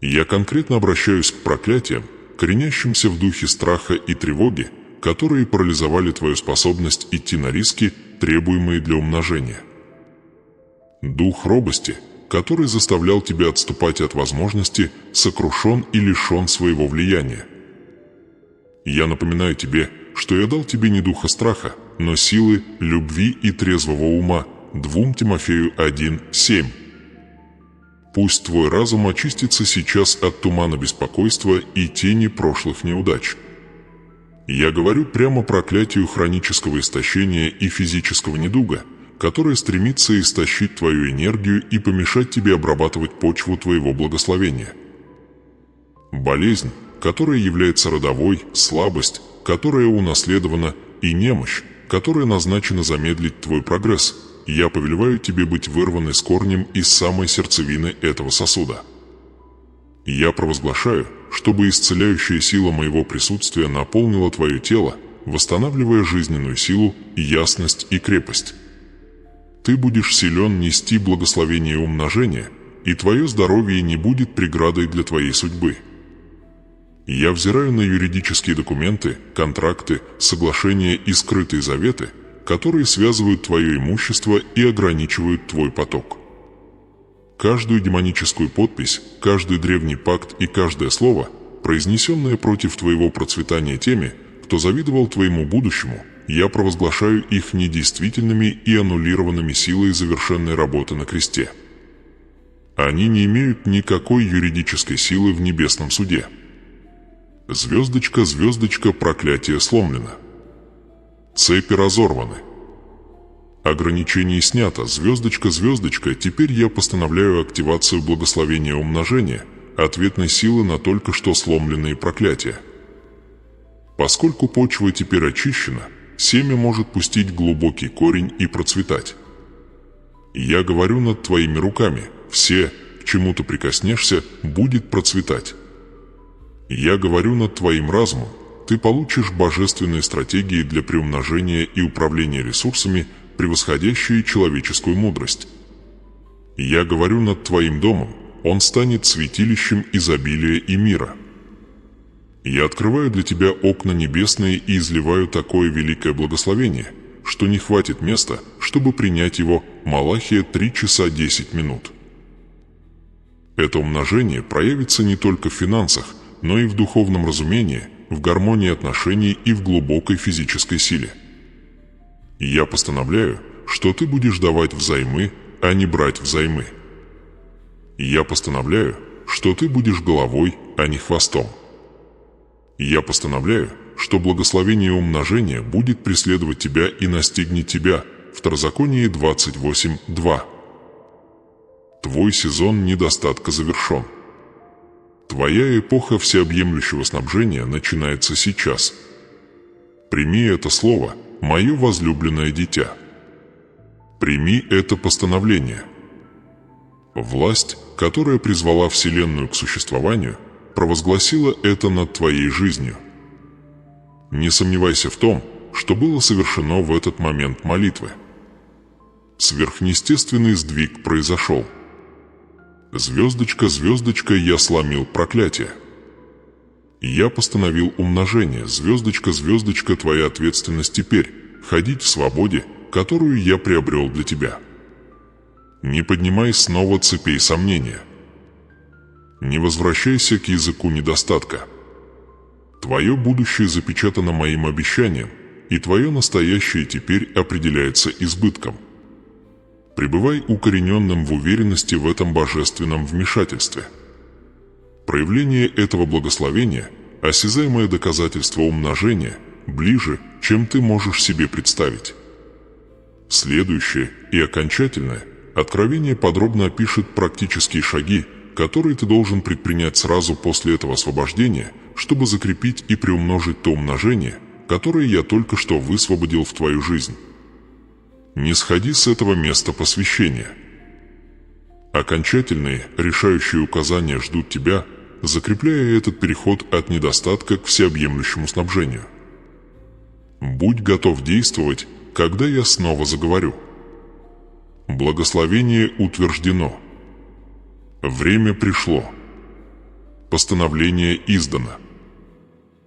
Я конкретно обращаюсь к проклятиям, коренящимся в духе страха и тревоги, которые парализовали твою способность идти на риски, требуемые для умножения. Дух робости, который заставлял тебя отступать от возможности, сокрушен и лишен своего влияния. Я напоминаю тебе, что я дал тебе не духа страха, но силы, любви и трезвого ума. 2 Тимофею 1:7. Пусть твой разум очистится сейчас от тумана беспокойства и тени прошлых неудач. Я говорю прямо проклятию хронического истощения и физического недуга, которое стремится истощить твою энергию и помешать тебе обрабатывать почву твоего благословения. Болезнь, которая является родовой, слабость, которая унаследована, и немощь, которая назначена замедлить твой прогресс. Я повелеваю тебе быть вырванной с корнем из самой сердцевины этого сосуда. Я провозглашаю, чтобы исцеляющая сила моего присутствия наполнила твое тело, восстанавливая жизненную силу, ясность и крепость. Ты будешь силен нести благословение и умножение, и твое здоровье не будет преградой для твоей судьбы. Я взираю на юридические документы, контракты, соглашения и скрытые заветы, которые связывают твое имущество и ограничивают твой поток. Каждую демоническую подпись, каждый древний пакт и каждое слово, произнесенное против твоего процветания теми, кто завидовал твоему будущему, я провозглашаю их недействительными и аннулированными силой завершенной работы на кресте. Они не имеют никакой юридической силы в небесном суде. Звездочка, звездочка, проклятие сломлено. Цепи разорваны. Ограничение снято. Звездочка, звездочка, теперь я постановляю активацию благословения умножения, ответной силы на только что сломленные проклятия. Поскольку почва теперь очищена, семя может пустить глубокий корень и процветать. Я говорю над твоими руками, все, к чему ты прикоснешься, будет процветать. Я говорю над твоим разумом, ты получишь божественные стратегии для приумножения и управления ресурсами, превосходящие человеческую мудрость. Я говорю над твоим домом, он станет святилищем изобилия и мира. Я открываю для тебя окна небесные и изливаю такое великое благословение, что не хватит места, чтобы принять его. Малахия 3 часа 10 минут. Это умножение проявится не только в финансах, но и в духовном разумении, в гармонии отношений и в глубокой физической силе. Я постановляю, что ты будешь давать взаймы, а не брать взаймы. Я постановляю, что ты будешь головой, а не хвостом. Я постановляю, что благословение умножения будет преследовать тебя и настигнет тебя. Второзаконие 28:2. Твой сезон недостатка завершен. Твоя эпоха всеобъемлющего снабжения начинается сейчас. Прими это слово, мое возлюбленное дитя. Прими это постановление. Власть, которая призвала Вселенную к существованию, провозгласила это над твоей жизнью. Не сомневайся в том, что было совершено в этот момент молитвы. Сверхъестественный сдвиг произошел. Звездочка, звездочка, я сломил проклятие. Я постановил умножение. Звездочка, звездочка, твоя ответственность теперь ходить в свободе, которую я приобрел для тебя. Не поднимай снова цепей сомнения. Не возвращайся к языку недостатка. Твое будущее запечатано моим обещанием, и твое настоящее теперь определяется избытком. Пребывай укорененным в уверенности в этом божественном вмешательстве. Проявление этого благословения, осязаемое доказательство умножения, ближе, чем ты можешь себе представить. Следующее и окончательное откровение подробно опишет практические шаги, которые ты должен предпринять сразу после этого освобождения, чтобы закрепить и приумножить то умножение, которое я только что высвободил в твою жизнь. Не сходи с этого места посвящения. Окончательные, решающие указания ждут тебя, закрепляя этот переход от недостатка к всеобъемлющему снабжению. Будь готов действовать, когда я снова заговорю. Благословение утверждено. Время пришло. Постановление издано.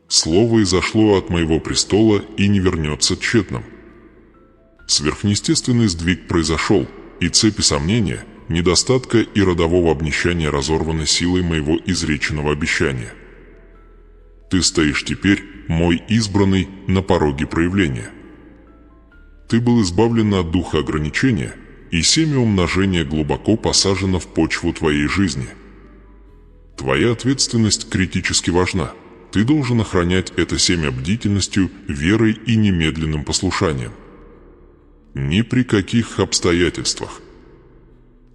Слово изошло от моего престола и не вернется тщетным. Сверхъестественный сдвиг произошел, и цепи сомнения, недостатка и родового обнищания разорваны силой моего изреченного обещания. Ты стоишь теперь, мой избранный, на пороге проявления. Ты был избавлен от духа ограничения, и семя умножения глубоко посажено в почву твоей жизни. Твоя ответственность критически важна. Ты должен охранять это семя бдительностью, верой и немедленным послушанием. Ни при каких обстоятельствах.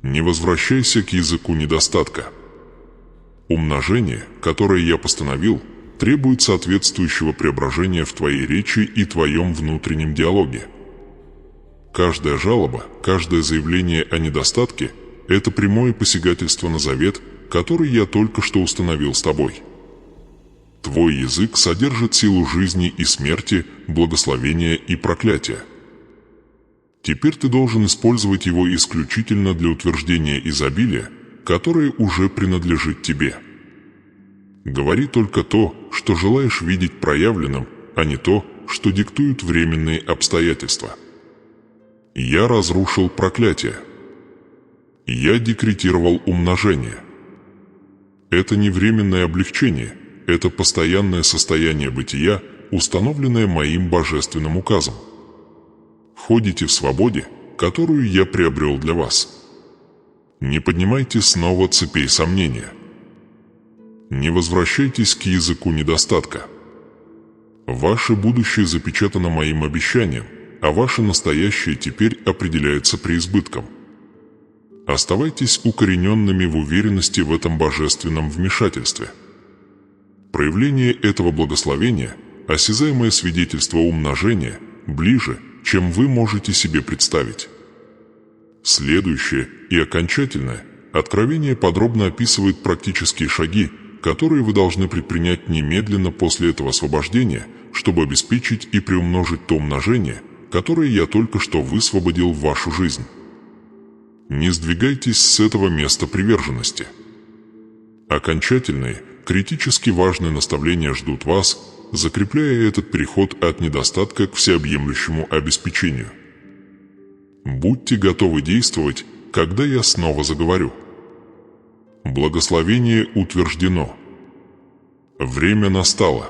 Не возвращайся к языку недостатка. Умножение, которое я постановил, требует соответствующего преображения в твоей речи и твоем внутреннем диалоге. Каждая жалоба, каждое заявление о недостатке – это прямое посягательство на завет, который я только что установил с тобой. Твой язык содержит силу жизни и смерти, благословения и проклятия. Теперь ты должен использовать его исключительно для утверждения изобилия, которое уже принадлежит тебе. Говори только то, что желаешь видеть проявленным, а не то, что диктуют временные обстоятельства. Я разрушил проклятие. Я декретировал умножение. Это не временное облегчение, это постоянное состояние бытия, установленное моим божественным указом. Ходите в свободе, которую я приобрел для вас. Не поднимайте снова цепей сомнения. Не возвращайтесь к языку недостатка. Ваше будущее запечатано моим обещанием, а ваше настоящее теперь определяется преизбытком. Оставайтесь укорененными в уверенности в этом божественном вмешательстве. Проявление этого благословения, осязаемое свидетельство умножения, ближе, чем вы можете себе представить. Следующее и окончательное откровение подробно описывает практические шаги, которые вы должны предпринять немедленно после этого освобождения, чтобы обеспечить и приумножить то умножение, которое я только что высвободил в вашу жизнь. Не сдвигайтесь с этого места приверженности. Окончательные, критически важные наставления ждут вас, закрепляя этот переход от недостатка к всеобъемлющему обеспечению. Будьте готовы действовать, когда я снова заговорю. Благословение утверждено. Время настало.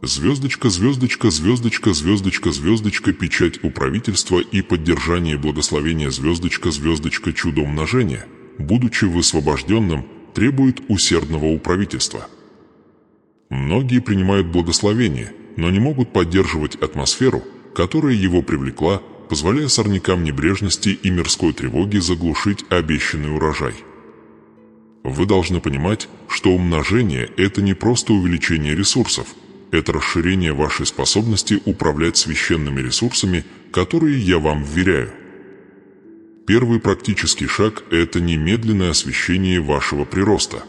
Звездочка, звездочка, звездочка, звездочка, звездочка, печать управительства и поддержание благословения звездочка, звездочка, чудо умножения, будучи высвобожденным, требует усердного управительства. Многие принимают благословение, но не могут поддерживать атмосферу, которая его привлекла, позволяя сорнякам небрежности и мирской тревоги заглушить обещанный урожай. Вы должны понимать, что умножение – это не просто увеличение ресурсов, это расширение вашей способности управлять священными ресурсами, которые я вам вверяю. Первый практический шаг – это немедленное освящение вашего прироста.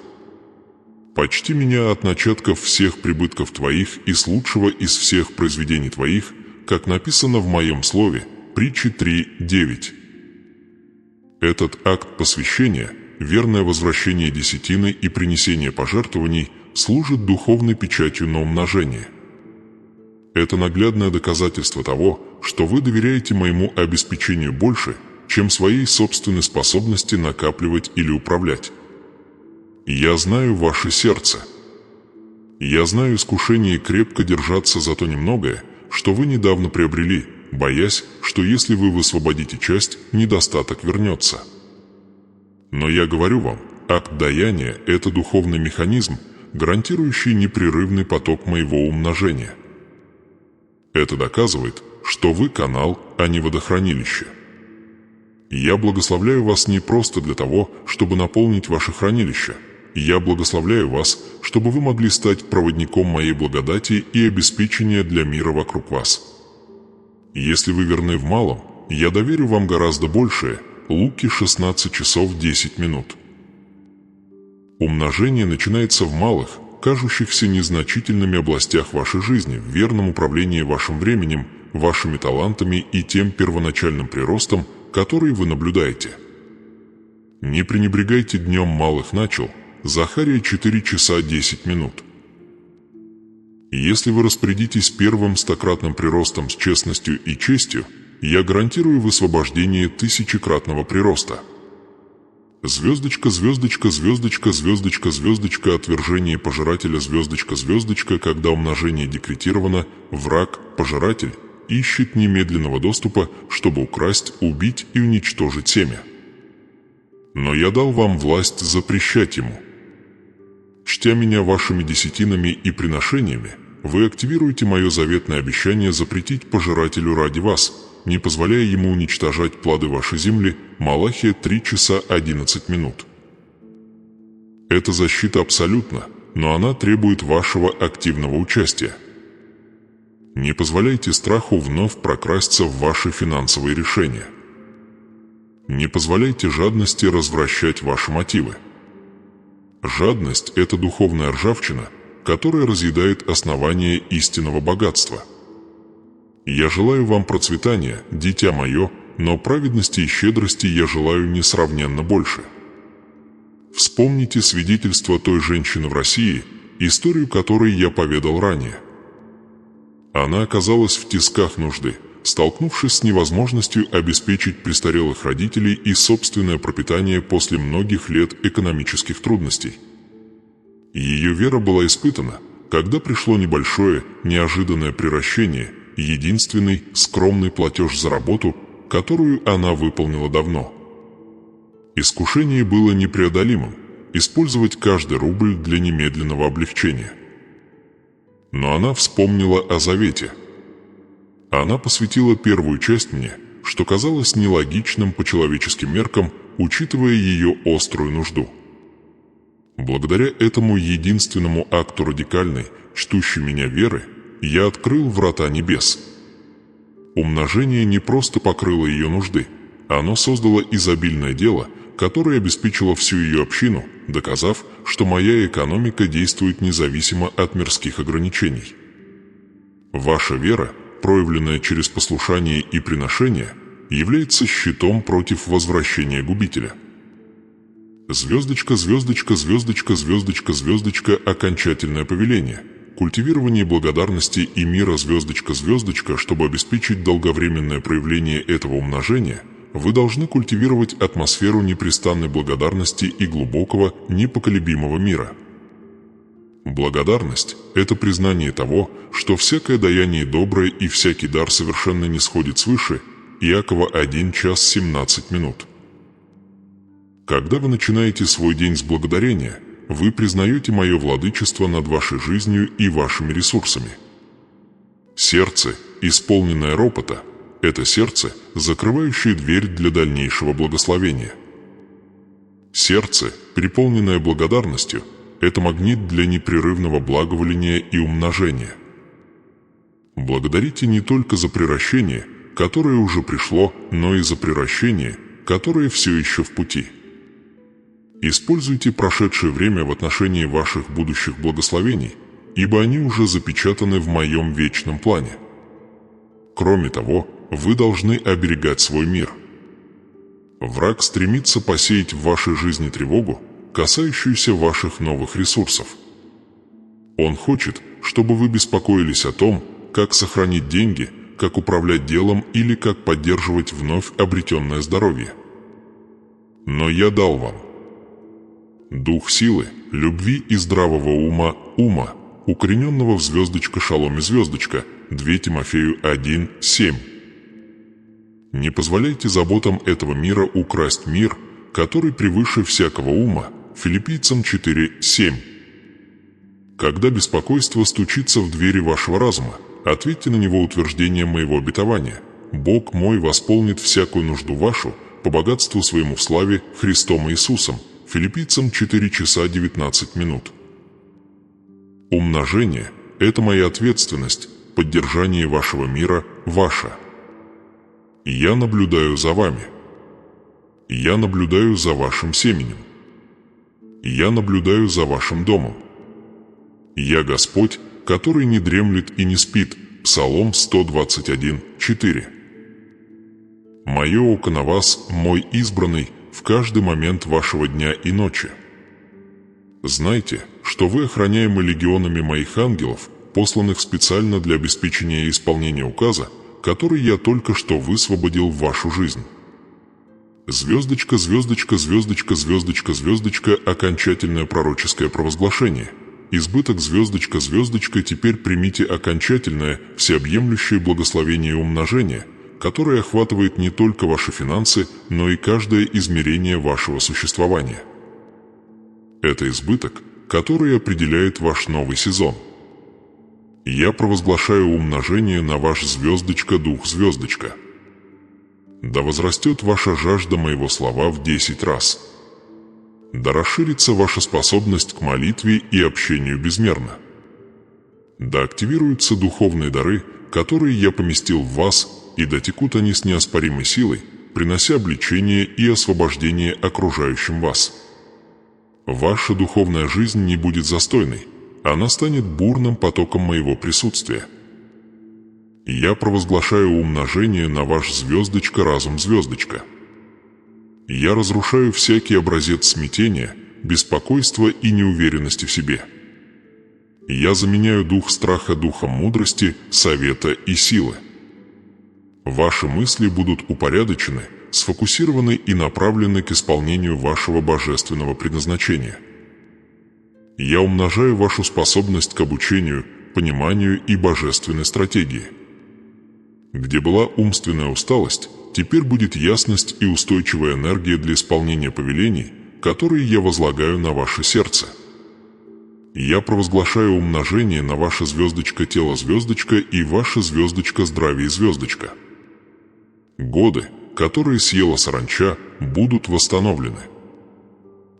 «Почти меня от начатков всех прибытков твоих и с лучшего из всех произведений твоих, как написано в моем слове». Притчи 3:9. Этот акт посвящения, верное возвращение десятины и принесение пожертвований служит духовной печатью на умножение. Это наглядное доказательство того, что вы доверяете моему обеспечению больше, чем своей собственной способности накапливать или управлять. Я знаю ваше сердце. Я знаю искушение крепко держаться за то немногое, что вы недавно приобрели, боясь, что если вы высвободите часть, недостаток вернется. Но я говорю вам, акт даяния – это духовный механизм, гарантирующий непрерывный поток моего умножения. Это доказывает, что вы канал, а не водохранилище. Я благословляю вас не просто для того, чтобы наполнить ваше хранилище. Я благословляю вас, чтобы вы могли стать проводником моей благодати и обеспечения для мира вокруг вас. Если вы верны в малом, я доверю вам гораздо большее. Луки 16 часов 10 минут. Умножение начинается в малых, кажущихся незначительными областях вашей жизни, в верном управлении вашим временем, вашими талантами и тем первоначальным приростом, который вы наблюдаете. Не пренебрегайте днем малых начал. Захария 4 часа 10 минут. Если вы распорядитесь первым стократным приростом с честностью и честью, я гарантирую высвобождение тысячекратного прироста. Звездочка, звездочка, звездочка, звездочка, звездочка, отвержение пожирателя, звездочка, звездочка, когда умножение декретировано, враг, пожиратель, ищет немедленного доступа, чтобы украсть, убить и уничтожить семя. Но я дал вам власть запрещать ему. Чтя меня вашими десятинами и приношениями, вы активируете мое заветное обещание запретить пожирателю ради вас, не позволяя ему уничтожать плоды вашей земли. Малахия 3 часа 11 минут. Эта защита абсолютна, но она требует вашего активного участия. Не позволяйте страху вновь прокрасться в ваши финансовые решения. Не позволяйте жадности развращать ваши мотивы. Жадность – это духовная ржавчина, которая разъедает основание истинного богатства. Я желаю вам процветания, дитя мое, но праведности и щедрости я желаю несравненно больше. Вспомните свидетельство той женщины в России, историю которой я поведал ранее. Она оказалась в тисках нужды, столкнувшись с невозможностью обеспечить престарелых родителей и собственное пропитание после многих лет экономических трудностей. Ее вера была испытана, когда пришло небольшое, неожиданное приращение, единственный скромный платеж за работу, которую она выполнила давно. Искушение было непреодолимым – использовать каждый рубль для немедленного облегчения. Но она вспомнила о завете. Она посвятила первую часть мне, что казалось нелогичным по человеческим меркам, учитывая ее острую нужду. Благодаря этому единственному акту радикальной, чтущей меня веры, я открыл врата небес. Умножение не просто покрыло ее нужды, оно создало изобильное дело, которое обеспечило всю ее общину, доказав, что моя экономика действует независимо от мирских ограничений. Ваша вера, проявленная через послушание и приношение, является щитом против возвращения губителя. Звездочка, звездочка, звездочка, звездочка, звездочка, окончательное повеление. Культивирование благодарности и мира, звездочка, звездочка, чтобы обеспечить долговременное проявление этого умножения, вы должны культивировать атмосферу непрестанной благодарности и глубокого, непоколебимого мира. Благодарность – это признание того, что всякое даяние доброе и всякий дар совершенно не сходит свыше. Иакова 1 час 17 минут. Когда вы начинаете свой день с благодарения, вы признаете мое владычество над вашей жизнью и вашими ресурсами. Сердце, исполненное ропота, это сердце, закрывающее дверь для дальнейшего благословения. Сердце, переполненное благодарностью, это магнит для непрерывного благоволения и умножения. Благодарите не только за приращение, которое уже пришло, но и за приращение, которое все еще в пути. Используйте прошедшее время в отношении ваших будущих благословений, ибо они уже запечатаны в моем вечном плане. Кроме того, вы должны оберегать свой мир. Враг стремится посеять в вашей жизни тревогу, касающуюся ваших новых ресурсов. Он хочет, чтобы вы беспокоились о том, как сохранить деньги, как управлять делом или как поддерживать вновь обретенное здоровье. Но я дал вам дух силы, любви и здравого ума, укорененного в звездочка шаломе звездочка, 2 Тимофею 1, 7. Не позволяйте заботам этого мира украсть мир, который превыше всякого ума, Филиппийцам 4, 7. Когда беспокойство стучится в двери вашего разума, ответьте на него утверждением моего обетования. Бог мой восполнит всякую нужду вашу по богатству своему в славе Христом Иисусом. Филиппийцам 4 часа 19 минут. Умножение – это моя ответственность, поддержание вашего мира – ваше. Я наблюдаю за вами. Я наблюдаю за вашим семенем. Я наблюдаю за вашим домом. Я Господь, который не дремлет и не спит. Псалом 121, 4. Мое око на вас, мой избранный, в каждый момент вашего дня и ночи. Знайте, что вы охраняемы легионами моих ангелов, посланных специально для обеспечения исполнения указа, который я только что высвободил в вашу жизнь. Звездочка, звездочка, звездочка, звездочка, звездочка, окончательное пророческое провозглашение. Избыток, звездочка, звездочка, теперь примите окончательное, всеобъемлющее благословение и умножение, которое охватывает не только ваши финансы, но и каждое измерение вашего существования. Это избыток, который определяет ваш новый сезон. Я провозглашаю умножение на ваш звездочка, дух звездочка. Да возрастет ваша жажда моего слова в 10 раз. Да расширится ваша способность к молитве и общению безмерно. Да активируются духовные дары, которые я поместил в вас, и дотекут они с неоспоримой силой, принося облегчение и освобождение окружающим вас. Ваша духовная жизнь не будет застойной, она станет бурным потоком моего присутствия. Я провозглашаю умножение на ваш звездочка, разум звездочка. Я разрушаю всякий образец смятения, беспокойства и неуверенности в себе. Я заменяю дух страха духом мудрости, совета и силы. Ваши мысли будут упорядочены, сфокусированы и направлены к исполнению вашего божественного предназначения. Я умножаю вашу способность к обучению, пониманию и божественной стратегии. Где была умственная усталость, теперь будет ясность и устойчивая энергия для исполнения повелений, которые я возлагаю на ваше сердце. Я провозглашаю умножение на ваше звездочка тело звездочка и ваше звездочка здравие звездочка. Годы, которые съела саранча, будут восстановлены.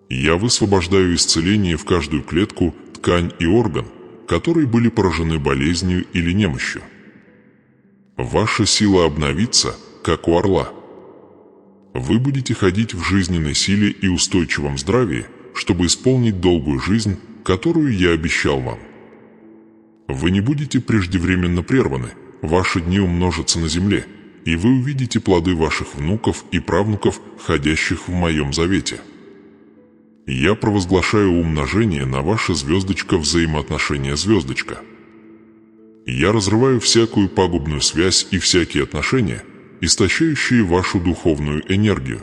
Я высвобождаю исцеление в каждую клетку, ткань и орган, которые были поражены болезнью или немощью. Ваша сила обновится, как у орла. Вы будете ходить в жизненной силе и устойчивом здравии, чтобы исполнить долгую жизнь, которую я обещал вам. Вы не будете преждевременно прерваны, ваши дни умножатся на земле, и вы увидите плоды ваших внуков и правнуков, ходящих в моем завете. Я провозглашаю умножение на ваше звездочка взаимоотношения звездочка. Я разрываю всякую пагубную связь и всякие отношения, истощающие вашу духовную энергию.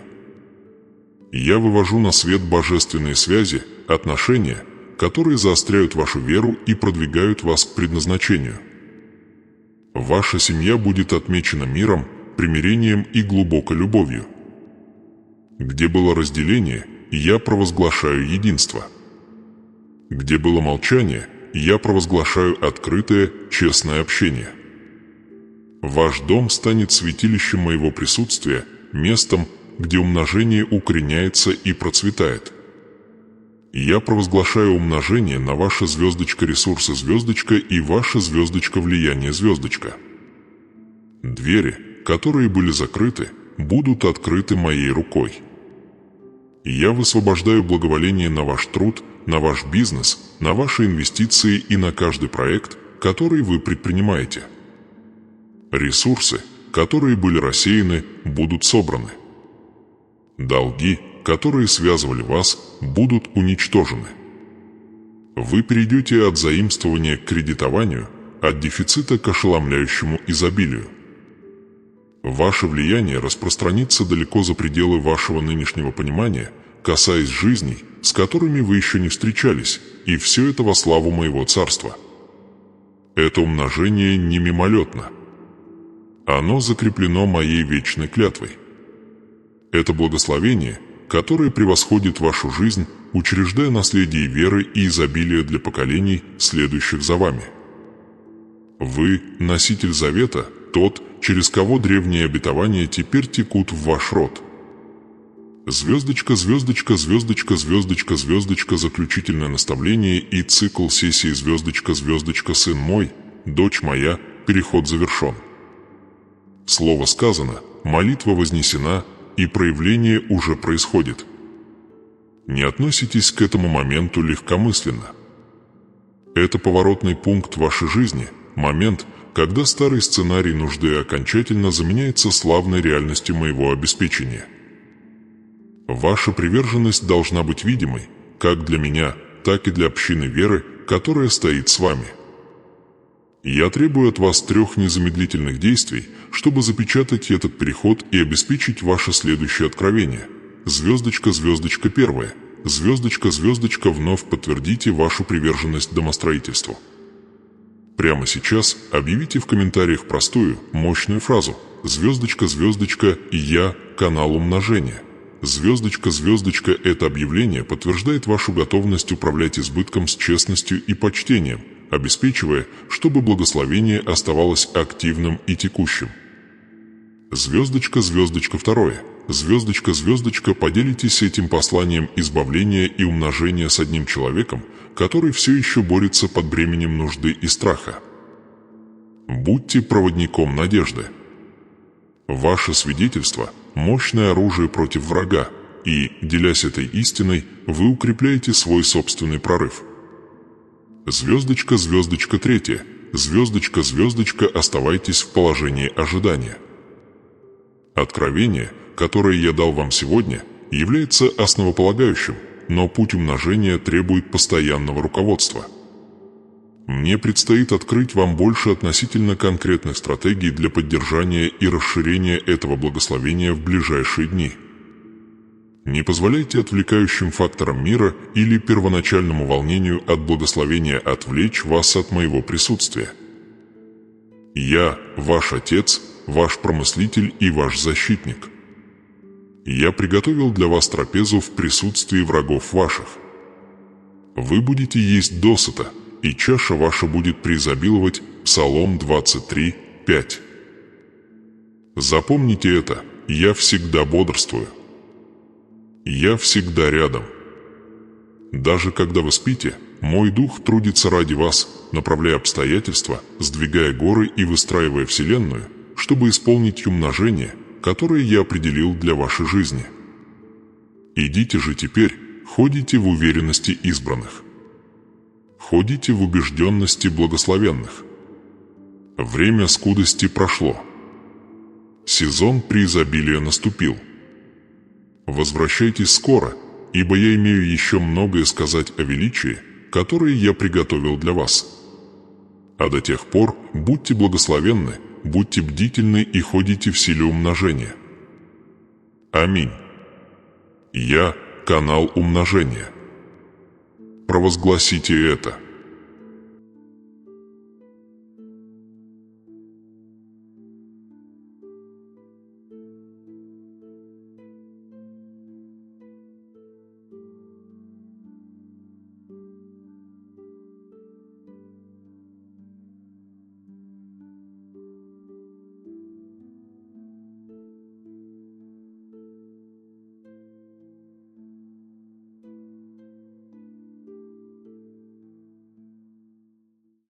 Я вывожу на свет божественные связи, отношения, которые заостряют вашу веру и продвигают вас к предназначению. Ваша семья будет отмечена миром, примирением и глубокой любовью. Где было разделение, я провозглашаю единство. Где было молчание, я провозглашаю открытое, честное общение. Ваш дом станет святилищем моего присутствия, местом, где умножение укореняется и процветает. Я провозглашаю умножение на ваше звездочка ресурсы звездочка и ваше звездочка влияние звездочка. Двери, которые были закрыты, будут открыты моей рукой. Я высвобождаю благоволение на ваш труд, на ваш бизнес, на ваши инвестиции и на каждый проект, который вы предпринимаете. Ресурсы, которые были рассеяны, будут собраны. Долги, которые связывали вас, будут уничтожены. Вы перейдете от заимствования к кредитованию, от дефицита к ошеломляющему изобилию. Ваше влияние распространится далеко за пределы вашего нынешнего понимания, касаясь жизней, с которыми вы еще не встречались, и все это во славу моего царства. Это умножение не мимолетно. Оно закреплено моей вечной клятвой. Это благословение, которое превосходит вашу жизнь, учреждая наследие веры и изобилие для поколений, следующих за вами. Вы – носитель завета, тот, через кого древние обетования теперь текут в ваш род. Звездочка, звездочка, звездочка, звездочка, звездочка, заключительное наставление и цикл сессии звездочка, звездочка, сын мой, дочь моя, переход завершен. Слово сказано, молитва вознесена, и проявление уже происходит. Не относитесь к этому моменту легкомысленно. Это поворотный пункт вашей жизни, момент, когда старый сценарий нужды окончательно заменяется славной реальностью моего обеспечения. Ваша приверженность должна быть видимой, как для меня, так и для общины веры, которая стоит с вами. Я требую от вас 3 незамедлительных действий, чтобы запечатать этот переход и обеспечить ваше следующее откровение. Звездочка, звездочка, первое. Звездочка, звездочка, вновь подтвердите вашу приверженность домостроительству. Прямо сейчас объявите в комментариях простую, мощную фразу «Звездочка, звездочка, я – канал умножения». Звездочка, звездочка, это объявление подтверждает вашу готовность управлять избытком с честностью и почтением, обеспечивая, чтобы благословение оставалось активным и текущим. Звездочка, звездочка, второе. Звездочка, звездочка, поделитесь этим посланием избавления и умножения с одним человеком, который все еще борется под бременем нужды и страха. Будьте проводником надежды. Ваше свидетельство – мощное оружие против врага, и, делясь этой истиной, вы укрепляете свой собственный прорыв. Звездочка, звездочка, третье. Звездочка, звездочка, оставайтесь в положении ожидания. Откровение, которое я дал вам сегодня, является основополагающим, но путь умножения требует постоянного руководства. Мне предстоит открыть вам больше относительно конкретных стратегий для поддержания и расширения этого благословения в ближайшие дни. Не позволяйте отвлекающим факторам мира или первоначальному волнению от благословения отвлечь вас от моего присутствия. Я – ваш Отец, ваш промыслитель и ваш защитник. Я приготовил для вас трапезу в присутствии врагов ваших. Вы будете есть досыта, и чаша ваша будет преизобиловать. Псалом 23, 5. Запомните это, я всегда бодрствую. Я всегда рядом. Даже когда вы спите, мой дух трудится ради вас, направляя обстоятельства, сдвигая горы и выстраивая вселенную, чтобы исполнить умножение, которое я определил для вашей жизни. Идите же теперь, ходите в уверенности избранных. Ходите в убежденности благословенных. Время скудости прошло. Сезон преизобилия наступил. Возвращайтесь скоро, ибо я имею еще многое сказать о величии, которое я приготовил для вас. А до тех пор будьте благословенны, будьте бдительны и ходите в силе умножения. Аминь. Я – канал умножения. Провозгласите это.